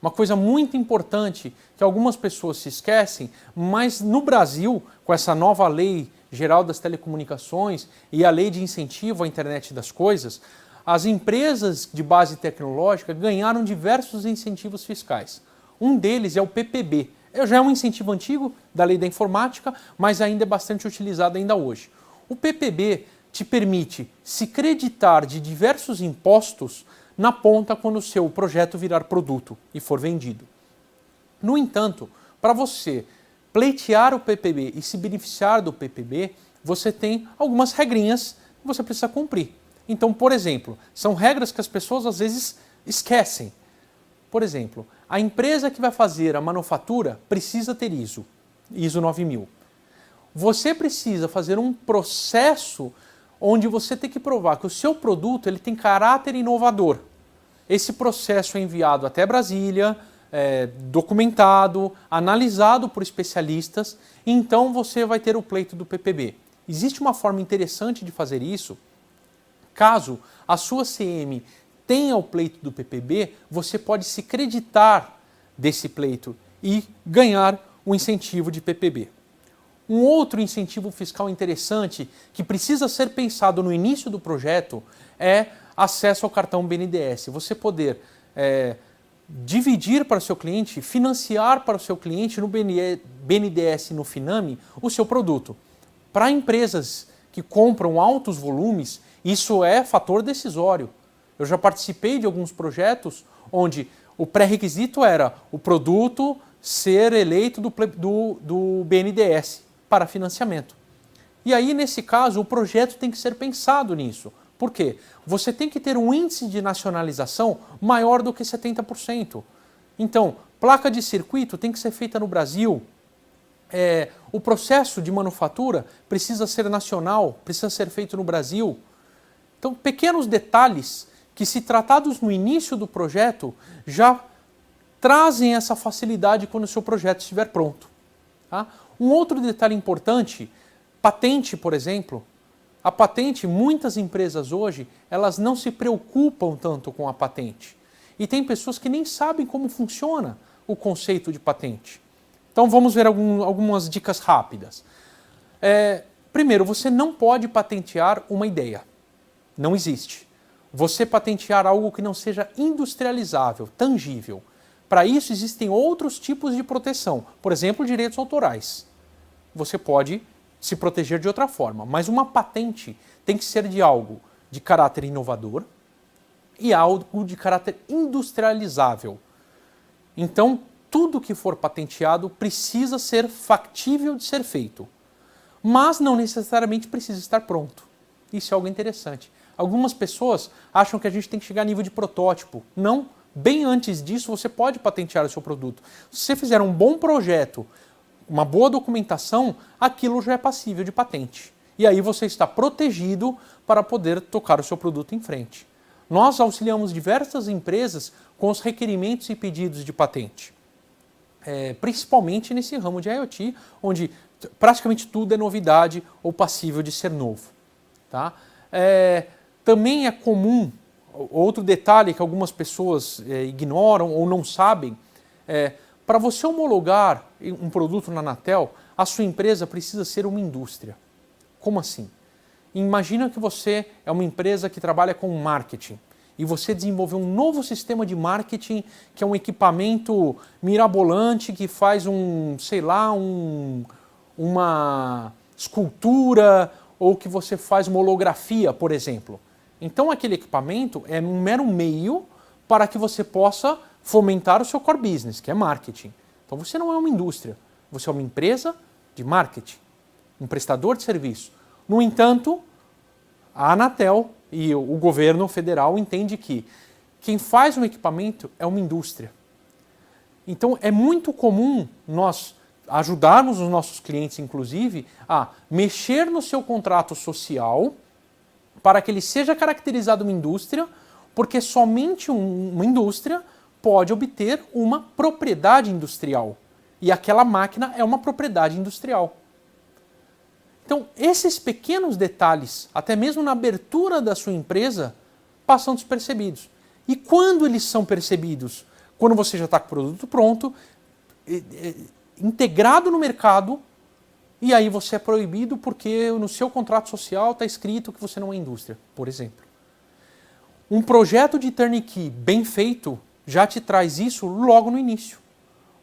Uma coisa muito importante que algumas pessoas se esquecem, mas no Brasil, com essa nova lei geral das telecomunicações e a lei de incentivo à internet das coisas, as empresas de base tecnológica ganharam diversos incentivos fiscais. Um deles é o PPB. Já é um incentivo antigo da lei da informática, mas ainda é bastante utilizado ainda hoje. O PPB te permite se creditar de diversos impostos na ponta quando o seu projeto virar produto e for vendido. No entanto, para você pleitear o PPB e se beneficiar do PPB, você tem algumas regrinhas que você precisa cumprir. Então, por exemplo, são regras que as pessoas às vezes esquecem. Por exemplo, a empresa que vai fazer a manufatura precisa ter ISO 9000. Você precisa fazer um processo onde você tem que provar que o seu produto ele tem caráter inovador. Esse processo é enviado até Brasília, documentado, analisado por especialistas, e então você vai ter o pleito do PPB. Existe uma forma interessante de fazer isso. Caso a sua CM tenha o pleito do PPB, você pode se creditar desse pleito e ganhar o incentivo de PPB. Um outro incentivo fiscal interessante que precisa ser pensado no início do projeto é acesso ao cartão BNDES. Você poder dividir para o seu cliente, financiar para o seu cliente no BNDES e no Finame o seu produto. Para empresas que compram altos volumes, isso é fator decisório. Eu já participei de alguns projetos onde o pré-requisito era o produto ser eleito do BNDES para financiamento. E aí, nesse caso, o projeto tem que ser pensado nisso. Por quê? Você tem que ter um índice de nacionalização maior do que 70%. Então, placa de circuito tem que ser feita no Brasil. O processo de manufatura precisa ser nacional, precisa ser feito no Brasil. Então, pequenos detalhes que, se tratados no início do projeto, já trazem essa facilidade quando o seu projeto estiver pronto. Tá? Um outro detalhe importante, patente, por exemplo. A patente, muitas empresas hoje, elas não se preocupam tanto com a patente. E tem pessoas que nem sabem como funciona o conceito de patente. Então vamos ver algumas dicas rápidas. Primeiro, você não pode patentear uma ideia. Não existe. Você patentear algo que não seja industrializável, tangível. Para isso existem outros tipos de proteção. Por exemplo, direitos autorais. Você pode se proteger de outra forma, mas uma patente tem que ser de algo de caráter inovador e algo de caráter industrializável. Então, tudo que for patenteado precisa ser factível de ser feito, mas não necessariamente precisa estar pronto. Isso é algo interessante. Algumas pessoas acham que a gente tem que chegar a nível de protótipo. Não, bem antes disso você pode patentear o seu produto. Se você fizer um bom projeto, uma boa documentação, aquilo já é passível de patente. E aí você está protegido para poder tocar o seu produto em frente. Nós auxiliamos diversas empresas com os requerimentos e pedidos de patente. Principalmente nesse ramo de IoT, onde praticamente tudo é novidade ou passível de ser novo. Tá? Também é comum, outro detalhe que algumas pessoas ignoram ou não sabem, para você homologar um produto na Anatel, a sua empresa precisa ser uma indústria. Como assim? Imagina que você é uma empresa que trabalha com marketing e você desenvolveu um novo sistema de marketing que é um equipamento mirabolante que faz uma escultura ou que você faz uma holografia, por exemplo. Então aquele equipamento é um mero meio para que você possa fomentar o seu core business, que é marketing. Então você não é uma indústria, você é uma empresa de marketing, um prestador de serviço. No entanto, a Anatel e o governo federal entende que quem faz um equipamento é uma indústria. Então é muito comum nós ajudarmos os nossos clientes, inclusive, a mexer no seu contrato social para que ele seja caracterizado uma indústria, porque somente uma indústria pode obter uma propriedade industrial. E aquela máquina é uma propriedade industrial. Então, esses pequenos detalhes, até mesmo na abertura da sua empresa, passam despercebidos. E quando eles são percebidos? Quando você já está com o produto pronto, integrado no mercado, e aí você é proibido porque no seu contrato social está escrito que você não é indústria, por exemplo. Um projeto de turnkey bem feito já te traz isso logo no início.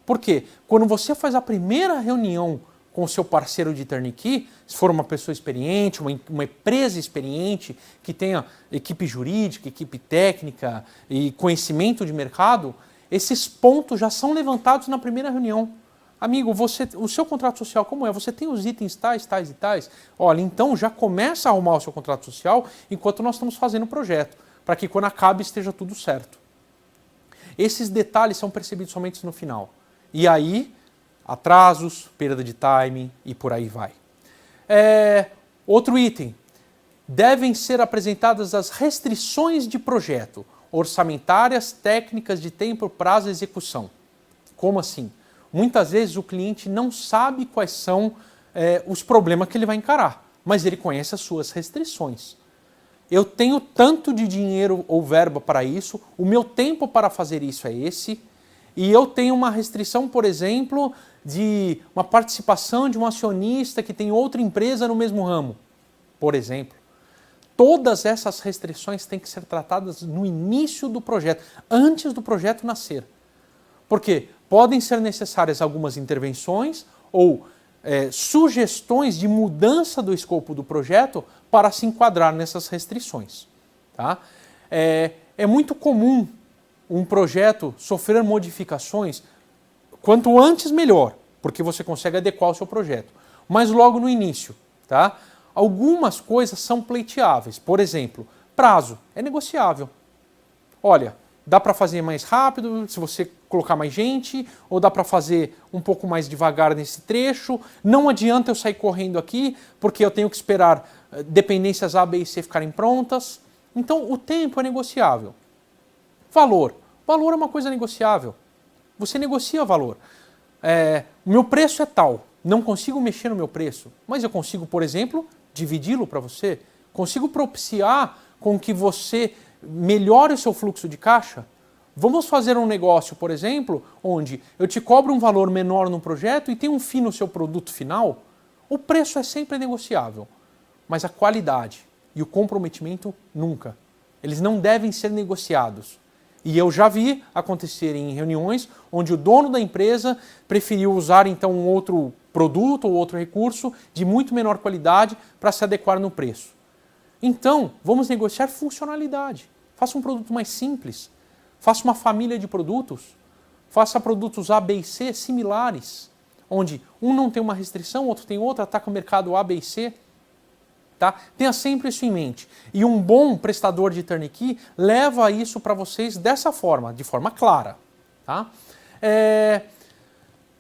Por quê? Quando você faz a primeira reunião com o seu parceiro de turnkey, se for uma pessoa experiente, uma empresa experiente, que tenha equipe jurídica, equipe técnica e conhecimento de mercado, esses pontos já são levantados na primeira reunião. Amigo, o seu contrato social como é? Você tem os itens tais, tais e tais? Olha, então já começa a arrumar o seu contrato social enquanto nós estamos fazendo o projeto, para que quando acabe esteja tudo certo. Esses detalhes são percebidos somente no final. E aí, atrasos, perda de timing e por aí vai. Outro item. Devem ser apresentadas as restrições de projeto, orçamentárias, técnicas de tempo, prazo e execução. Como assim? Muitas vezes o cliente não sabe quais são os problemas que ele vai encarar, mas ele conhece as suas restrições. Eu tenho tanto de dinheiro ou verba para isso, o meu tempo para fazer isso é esse, e eu tenho uma restrição, por exemplo, de uma participação de um acionista que tem outra empresa no mesmo ramo, por exemplo. Todas essas restrições têm que ser tratadas no início do projeto, antes do projeto nascer. Porque podem ser necessárias algumas intervenções ou sugestões de mudança do escopo do projeto para se enquadrar nessas restrições. Tá? É muito comum um projeto sofrer modificações, quanto antes melhor, porque você consegue adequar o seu projeto. Mas logo no início, tá? Algumas coisas são pleiteáveis. Por exemplo, prazo é negociável. Olha, dá para fazer mais rápido se você colocar mais gente, ou dá para fazer um pouco mais devagar nesse trecho. Não adianta eu sair correndo aqui, porque eu tenho que esperar dependências A, B e C ficarem prontas. Então, o tempo é negociável. Valor. Valor é uma coisa negociável. Você negocia valor. O meu preço é tal, não consigo mexer no meu preço, mas eu consigo, por exemplo, dividi-lo para você. Consigo propiciar com que você melhore o seu fluxo de caixa. Vamos fazer um negócio, por exemplo, onde eu te cobro um valor menor no projeto e tem um fim no seu produto final. O preço é sempre negociável, mas a qualidade e o comprometimento nunca. Eles não devem ser negociados. E eu já vi acontecer em reuniões onde o dono da empresa preferiu usar então um outro produto ou outro recurso de muito menor qualidade para se adequar no preço. Então, vamos negociar funcionalidade. Faça um produto mais simples. Faça uma família de produtos. Faça produtos A, B e C similares, onde um não tem uma restrição, outro tem outra, ataca o mercado A, B e C. Tá? Tenha sempre isso em mente. E um bom prestador de turnkey leva isso para vocês dessa forma, de forma clara. Tá?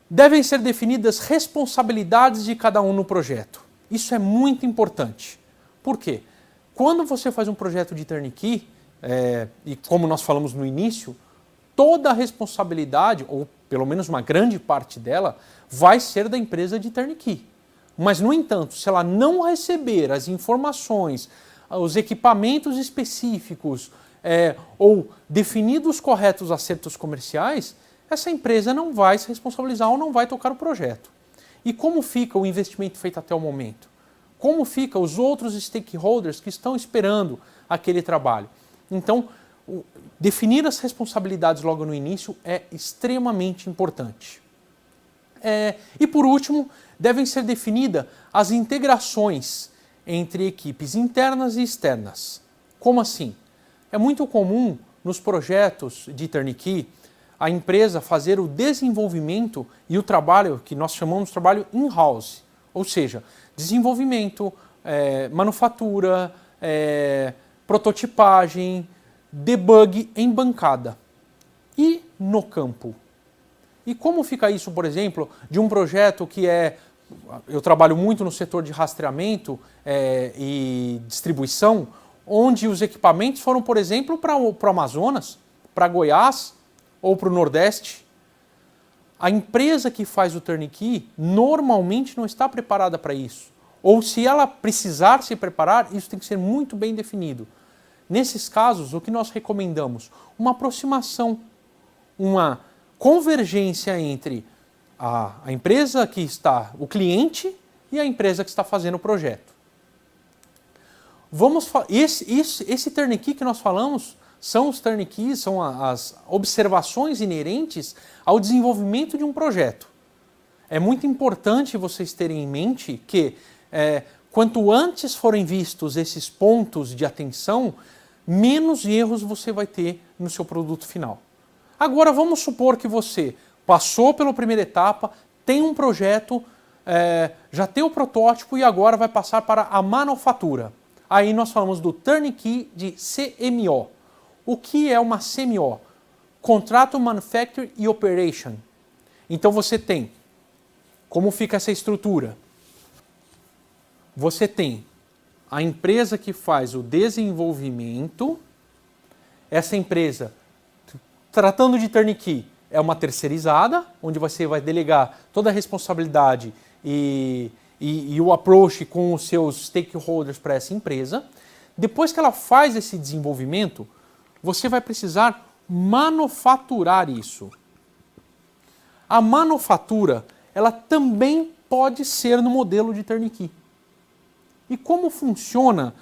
Devem ser definidas responsabilidades de cada um no projeto. Isso é muito importante. Por quê? Quando você faz um projeto de turnkey, e como nós falamos no início, toda a responsabilidade, ou pelo menos uma grande parte dela, vai ser da empresa de turnkey. Mas, no entanto, se ela não receber as informações, os equipamentos específicos ou definidos corretos acertos comerciais, essa empresa não vai se responsabilizar ou não vai tocar o projeto. E como fica o investimento feito até o momento? Como ficam os outros stakeholders que estão esperando aquele trabalho? Então, definir as responsabilidades logo no início é extremamente importante. E por último, devem ser definidas as integrações entre equipes internas e externas. Como assim? É muito comum nos projetos de turnkey a empresa fazer o desenvolvimento e o trabalho que nós chamamos de trabalho in-house, ou seja, desenvolvimento, manufatura, prototipagem, debug em bancada e no campo. E como fica isso, por exemplo, de um projeto que eu trabalho muito no setor de rastreamento e distribuição, onde os equipamentos foram, por exemplo, para o Amazonas, para Goiás ou para o Nordeste. A empresa que faz o turnkey normalmente não está preparada para isso. Ou se ela precisar se preparar, isso tem que ser muito bem definido. Nesses casos, o que nós recomendamos? Uma aproximação, uma convergência entre a empresa que está, o cliente, e a empresa que está fazendo o projeto. Esse turnkey que nós falamos são os turnkey, são as observações inerentes ao desenvolvimento de um projeto. É muito importante vocês terem em mente que quanto antes forem vistos esses pontos de atenção, menos erros você vai ter no seu produto final. Agora vamos supor que você passou pela primeira etapa, tem um projeto, já tem o protótipo e agora vai passar para a manufatura. Aí nós falamos do turnkey de CMO. O que é uma CMO? Contrato Manufacture e Operation. Então você tem, como fica essa estrutura? Você tem a empresa que faz o desenvolvimento, essa empresa, tratando de turnkey, é uma terceirizada, onde você vai delegar toda a responsabilidade e o approach com os seus stakeholders para essa empresa. Depois que ela faz esse desenvolvimento, você vai precisar manufaturar isso. A manufatura, ela também pode ser no modelo de turnkey. E como funciona?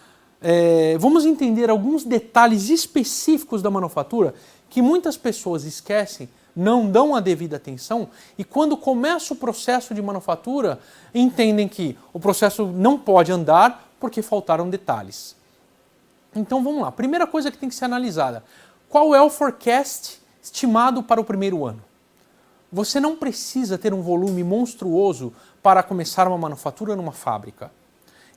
Vamos entender alguns detalhes específicos da manufatura que muitas pessoas esquecem, não dão a devida atenção e quando começa o processo de manufatura, entendem que o processo não pode andar porque faltaram detalhes. Então vamos lá, primeira coisa que tem que ser analisada, qual é o forecast estimado para o primeiro ano? Você não precisa ter um volume monstruoso para começar uma manufatura numa fábrica.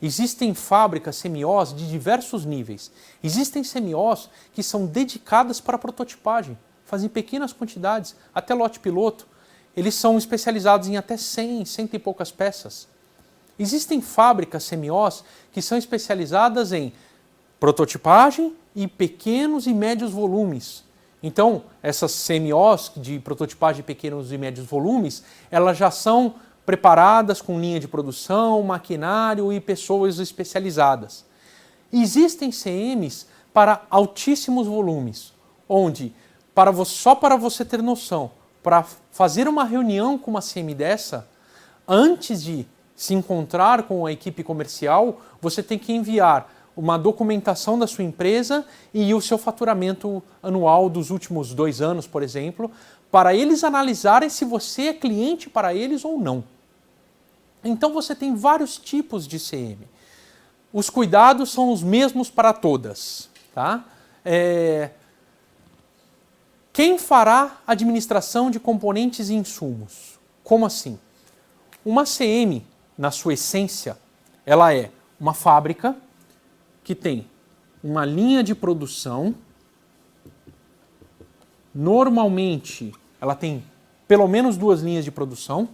Existem fábricas CMOs de diversos níveis. Existem CMOs que são dedicadas para prototipagem, fazem pequenas quantidades, até lote piloto. Eles são especializados em até 100 e poucas peças. Existem fábricas CMOs que são especializadas em prototipagem e pequenos e médios volumes. Então, essas CMOs de prototipagem de pequenos e médios volumes, elas já são preparadas com linha de produção, maquinário e pessoas especializadas. Existem CMs para altíssimos volumes, onde, só para você ter noção, para fazer uma reunião com uma CM dessa, antes de se encontrar com a equipe comercial, você tem que enviar uma documentação da sua empresa e o seu faturamento anual dos últimos 2 anos, por exemplo, para eles analisarem se você é cliente para eles ou não. Então você tem vários tipos de CM. Os cuidados são os mesmos para todas. Tá? Quem fará administração de componentes e insumos? Como assim? Uma CM, na sua essência, ela é uma fábrica que tem uma linha de produção. Normalmente, ela tem pelo menos 2 linhas de produção.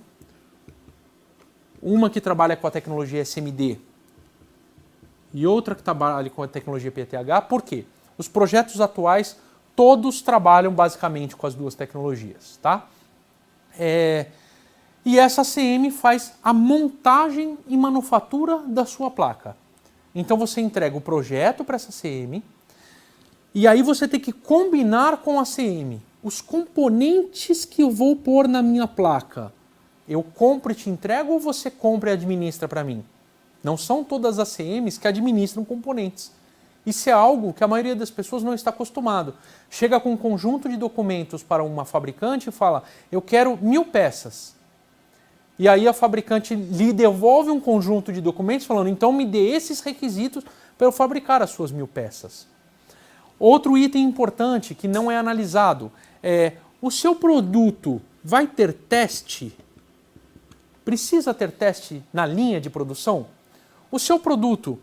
Uma que trabalha com a tecnologia SMD e outra que trabalha com a tecnologia PTH. Por quê? Os projetos atuais, todos trabalham basicamente com as 2 tecnologias. Tá? E essa CM faz a montagem e manufatura da sua placa. Então você entrega o projeto para essa CM e aí você tem que combinar com a CM os componentes que eu vou pôr na minha placa. Eu compro e te entrego ou você compra e administra para mim? Não são todas as CMs que administram componentes. Isso é algo que a maioria das pessoas não está acostumado. Chega com um conjunto de documentos para uma fabricante e fala, eu quero 1000 peças. E aí a fabricante lhe devolve um conjunto de documentos falando, então me dê esses requisitos para eu fabricar as suas 1000 peças. Outro item importante que não é analisado é O seu produto vai ter teste? Precisa ter teste na linha de produção? O seu produto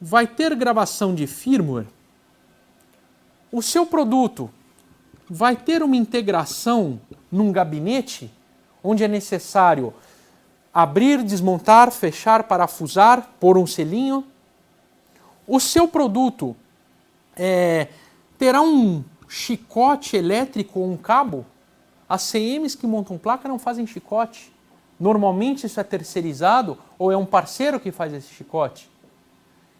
vai ter gravação de firmware? O seu produto vai ter uma integração num gabinete, onde é necessário abrir, desmontar, fechar, parafusar, pôr um selinho? O seu produto terá um chicote elétrico ou um cabo? As CMs que montam placa não fazem chicote. Normalmente isso é terceirizado ou é um parceiro que faz esse chicote.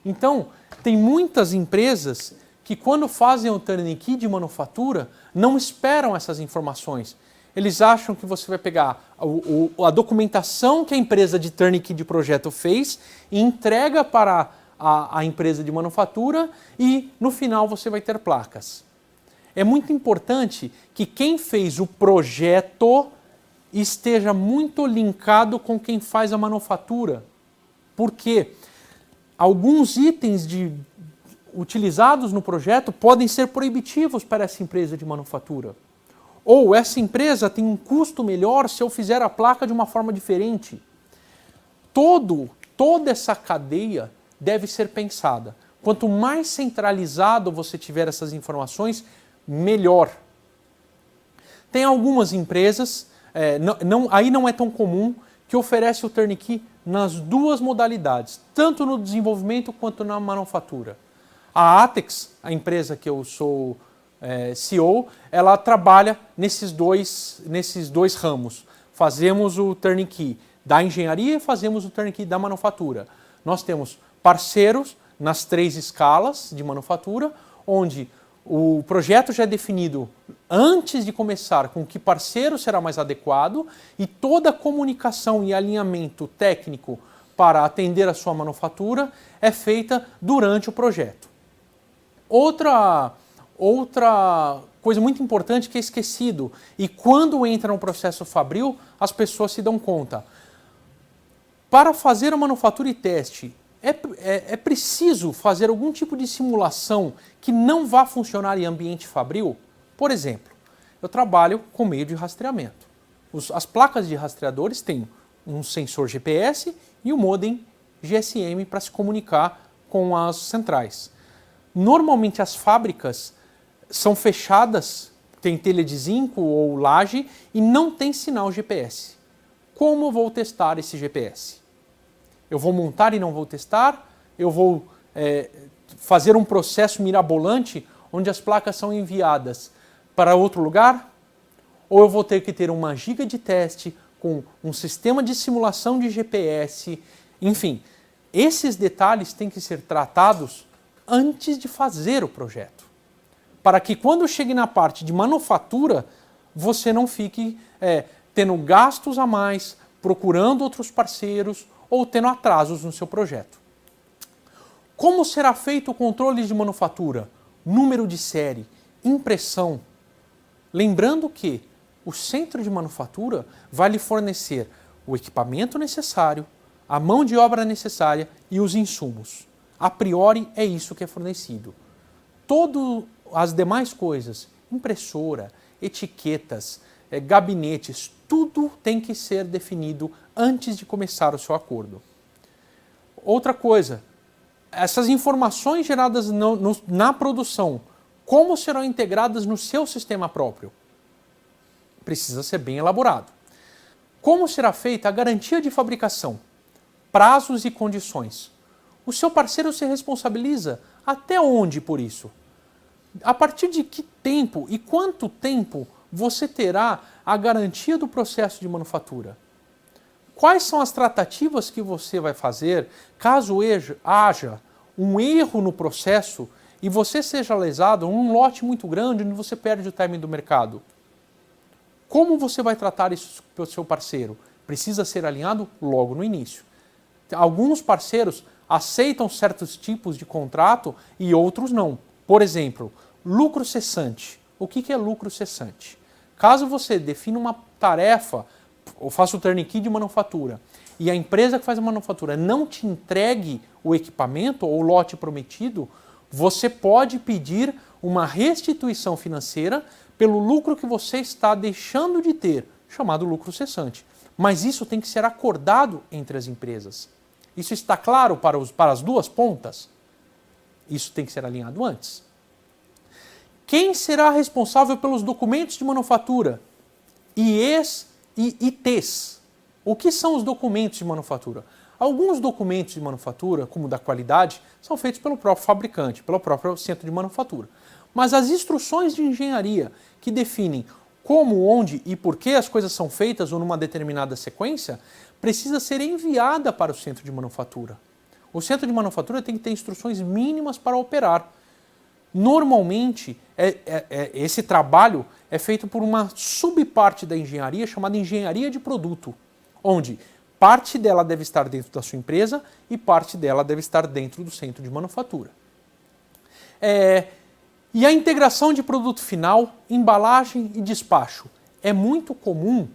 Então, tem muitas empresas que quando fazem o turnkey de manufatura, não esperam essas informações. Eles acham que você vai pegar a documentação que a empresa de turnkey de projeto fez e entrega para a empresa de manufatura e no final você vai ter placas. É muito importante que quem fez o projeto esteja muito linkado com quem faz a manufatura. Porque alguns itens utilizados no projeto podem ser proibitivos para essa empresa de manufatura. Ou essa empresa tem um custo melhor se eu fizer a placa de uma forma diferente. Toda essa cadeia deve ser pensada. Quanto mais centralizado você tiver essas informações, melhor. Tem algumas empresas, aí não é tão comum, que oferece o turnkey nas duas modalidades, tanto no desenvolvimento quanto na manufatura. A Atex, a empresa que eu sou CEO, ela trabalha nesses dois ramos. Fazemos o turnkey da engenharia e fazemos o turnkey da manufatura. Nós temos parceiros nas 3 escalas de manufatura, onde o projeto já é definido antes de começar com que parceiro será mais adequado e toda a comunicação e alinhamento técnico para atender a sua manufatura é feita durante o projeto. Outra coisa muito importante que é esquecido, e quando entra no processo fabril, as pessoas se dão conta. Para fazer a manufatura e teste, é preciso fazer algum tipo de simulação que não vá funcionar em ambiente fabril? Por exemplo, eu trabalho com meio de rastreamento. As placas de rastreadores têm um sensor GPS e um modem GSM para se comunicar com as centrais. Normalmente as fábricas são fechadas, tem telha de zinco ou laje e não tem sinal GPS. Como eu vou testar esse GPS? Eu vou montar e não vou testar? Eu vou fazer um processo mirabolante onde as placas são enviadas para outro lugar? Ou eu vou ter que ter uma giga de teste com um sistema de simulação de GPS? Enfim, esses detalhes têm que ser tratados antes de fazer o projeto. Para que quando chegue na parte de manufatura, você não fique tendo gastos a mais, procurando outros parceiros ou tendo atrasos no seu projeto. Como será feito o controle de manufatura? Número de série, impressão. Lembrando que o centro de manufatura vai lhe fornecer o equipamento necessário, a mão de obra necessária e os insumos. A priori é isso que é fornecido. Todas as demais coisas, impressora, etiquetas, gabinetes, tudo tem que ser definido antes de começar o seu acordo. Outra coisa, essas informações geradas na produção, como serão integradas no seu sistema próprio? Precisa ser bem elaborado. Como será feita a garantia de fabricação? Prazos e condições. O seu parceiro se responsabiliza até onde por isso? A partir de que tempo e quanto tempo você terá a garantia do processo de manufatura? Quais são as tratativas que você vai fazer caso haja um erro no processo e você seja lesado em um lote muito grande onde você perde o timing do mercado? Como você vai tratar isso pelo seu parceiro? Precisa ser alinhado logo no início. Alguns parceiros aceitam certos tipos de contrato e outros não. Por exemplo, lucro cessante. O que é lucro cessante? Caso você defina uma tarefa, ou faça o turnkey de manufatura, e a empresa que faz a manufatura não te entregue o equipamento ou o lote prometido, você pode pedir uma restituição financeira pelo lucro que você está deixando de ter, chamado lucro cessante. Mas isso tem que ser acordado entre as empresas. Isso está claro para as duas pontas? Isso tem que ser alinhado antes. Quem será responsável pelos documentos de manufatura? IEs e ITs. O que são os documentos de manufatura? Alguns documentos de manufatura, como da qualidade, são feitos pelo próprio fabricante, pelo próprio centro de manufatura. Mas as instruções de engenharia que definem como, onde e por que as coisas são feitas ou numa determinada sequência, precisa ser enviada para o centro de manufatura. O centro de manufatura tem que ter instruções mínimas para operar. Normalmente, esse trabalho é feito por uma subparte da engenharia chamada engenharia de produto, onde parte dela deve estar dentro da sua empresa e parte dela deve estar dentro do centro de manufatura. E a integração de produto final, embalagem e despacho. É muito comum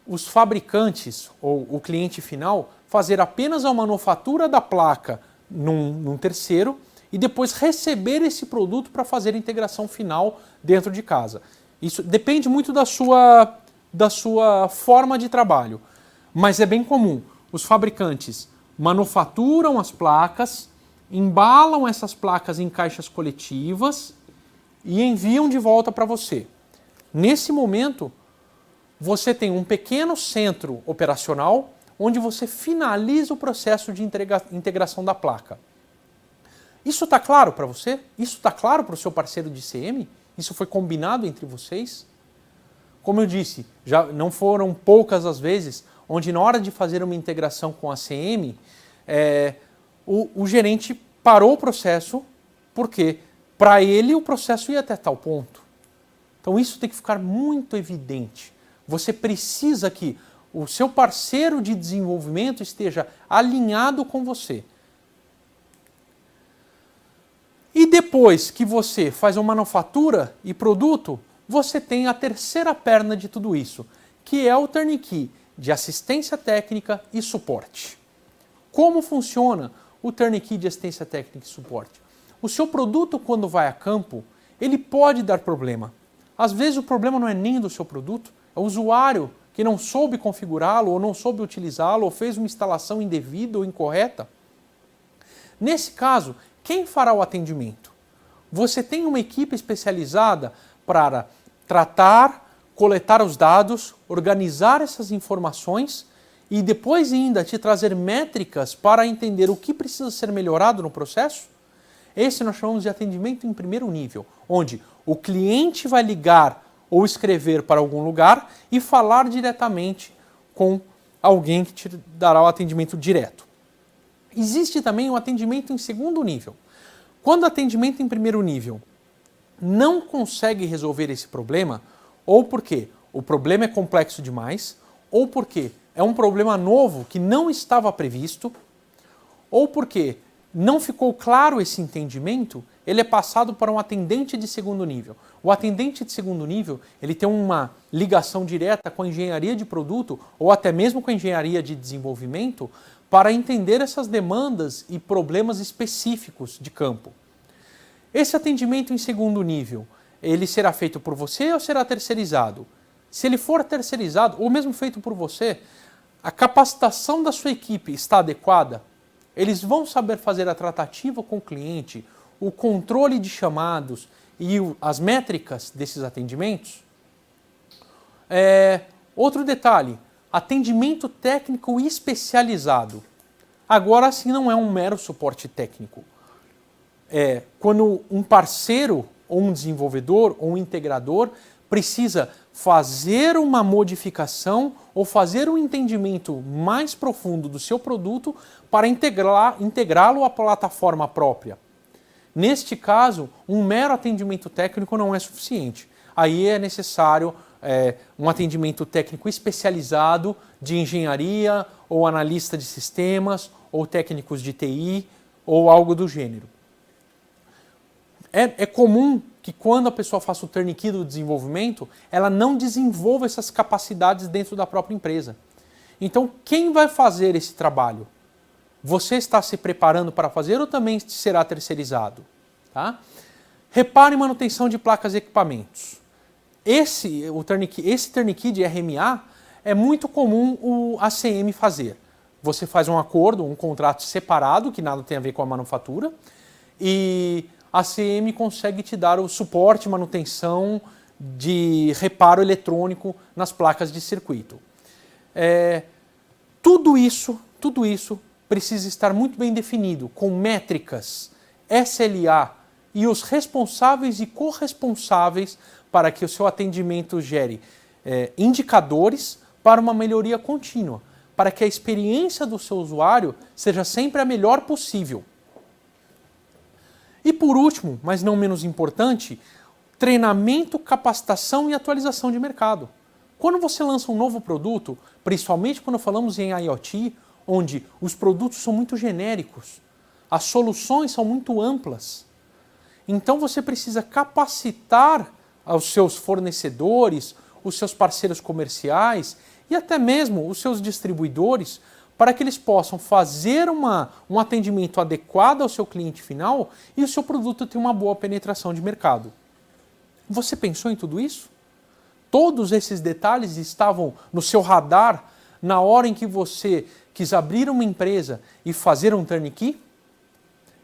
os fabricantes ou o cliente final fazer apenas a manufatura da placa num terceiro e depois receber esse produto para fazer a integração final dentro de casa. Isso depende muito da sua forma de trabalho, mas é bem comum. Os fabricantes manufaturam as placas, embalam essas placas em caixas coletivas e enviam de volta para você. Nesse momento, você tem um pequeno centro operacional onde você finaliza o processo de integração da placa. Isso está claro para você? Isso está claro para o seu parceiro de CM? Isso foi combinado entre vocês? Como eu disse, já não foram poucas as vezes onde na hora de fazer uma integração com a CM, o gerente parou o processo porque para ele o processo ia até tal ponto. Então isso tem que ficar muito evidente. Você precisa que o seu parceiro de desenvolvimento esteja alinhado com você. E depois que você faz uma manufatura e produto, você tem a terceira perna de tudo isso, que é o turnkey de assistência técnica e suporte. Como funciona o turnkey de assistência técnica e suporte? O seu produto, quando vai a campo, ele pode dar problema. Às vezes o problema não é nem do seu produto, é o usuário que não soube configurá-lo ou não soube utilizá-lo ou fez uma instalação indevida ou incorreta. Nesse caso, quem fará o atendimento? Você tem uma equipe especializada para tratar, coletar os dados, organizar essas informações e depois ainda te trazer métricas para entender o que precisa ser melhorado no processo? Esse nós chamamos de atendimento em primeiro nível, onde o cliente vai ligar ou escrever para algum lugar e falar diretamente com alguém que te dará o atendimento direto. Existe também o atendimento em segundo nível. Quando o atendimento em primeiro nível não consegue resolver esse problema, ou porque o problema é complexo demais, ou porque é um problema novo que não estava previsto, ou porque não ficou claro esse entendimento, ele é passado para um atendente de segundo nível. O atendente de segundo nível, ele tem uma ligação direta com a engenharia de produto ou até mesmo com a engenharia de desenvolvimento para entender essas demandas e problemas específicos de campo. Esse atendimento em segundo nível, ele será feito por você ou será terceirizado? Se ele for terceirizado ou mesmo feito por você, a capacitação da sua equipe está adequada? Eles vão saber fazer a tratativa com o cliente, o controle de chamados e as métricas desses atendimentos? Outro detalhe, atendimento técnico especializado. Agora sim não é um mero suporte técnico. Quando um parceiro, ou um desenvolvedor, ou um integrador precisa fazer uma modificação ou fazer um entendimento mais profundo do seu produto para integrá-lo à plataforma própria. Neste caso, um mero atendimento técnico não é suficiente. Aí é necessário um atendimento técnico especializado de engenharia, ou analista de sistemas, ou técnicos de TI, ou algo do gênero. É comum que quando a pessoa faça o turnkey do desenvolvimento, ela não desenvolva essas capacidades dentro da própria empresa. Então, quem vai fazer esse trabalho? Você está se preparando para fazer ou também será terceirizado? Tá? Reparo e manutenção de placas e equipamentos. Esse turnkey de RMA é muito comum o ACM fazer. Você faz um acordo, um contrato separado, que nada tem a ver com a manufatura, e a ACM consegue te dar o suporte, manutenção de reparo eletrônico nas placas de circuito. Tudo isso precisa estar muito bem definido, com métricas, SLA e os responsáveis e corresponsáveis para que o seu atendimento gere indicadores para uma melhoria contínua, para que a experiência do seu usuário seja sempre a melhor possível. E por último, mas não menos importante, treinamento, capacitação e atualização de mercado. Quando você lança um novo produto, principalmente quando falamos em IoT, onde os produtos são muito genéricos, as soluções são muito amplas, então você precisa capacitar os seus fornecedores, os seus parceiros comerciais e até mesmo os seus distribuidores para que eles possam fazer um atendimento adequado ao seu cliente final e o seu produto tenha uma boa penetração de mercado. Você pensou em tudo isso? Todos esses detalhes estavam no seu radar na hora em que você quis abrir uma empresa e fazer um turnkey?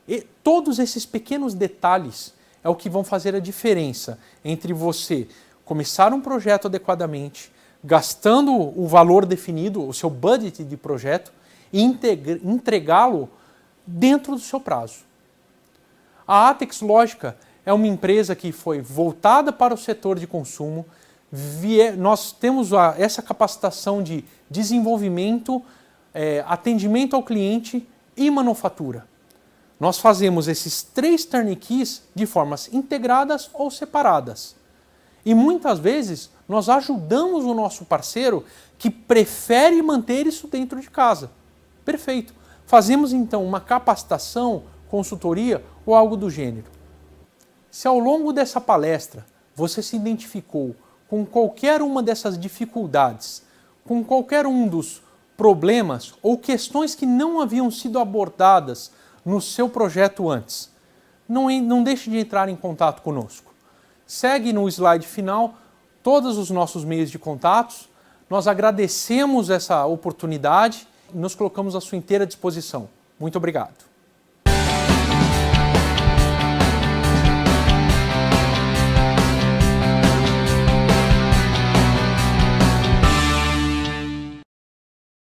E todos esses pequenos detalhes é o que vão fazer a diferença entre você começar um projeto adequadamente, gastando o valor definido, o seu budget de projeto, e entregá-lo dentro do seu prazo. A Atex Lógica é uma empresa que foi voltada para o setor de consumo. Nós temos essa capacitação de desenvolvimento, atendimento ao cliente e manufatura. Nós fazemos esses 3 turnkeys de formas integradas ou separadas. E muitas vezes nós ajudamos o nosso parceiro que prefere manter isso dentro de casa. Perfeito. Fazemos então uma capacitação, consultoria ou algo do gênero. Se ao longo dessa palestra você se identificou com qualquer uma dessas dificuldades, com qualquer um dos problemas ou questões que não haviam sido abordadas no seu projeto antes, não deixe de entrar em contato conosco. Segue no slide final todos os nossos meios de contatos. Nós agradecemos essa oportunidade e nos colocamos à sua inteira disposição. Muito obrigado.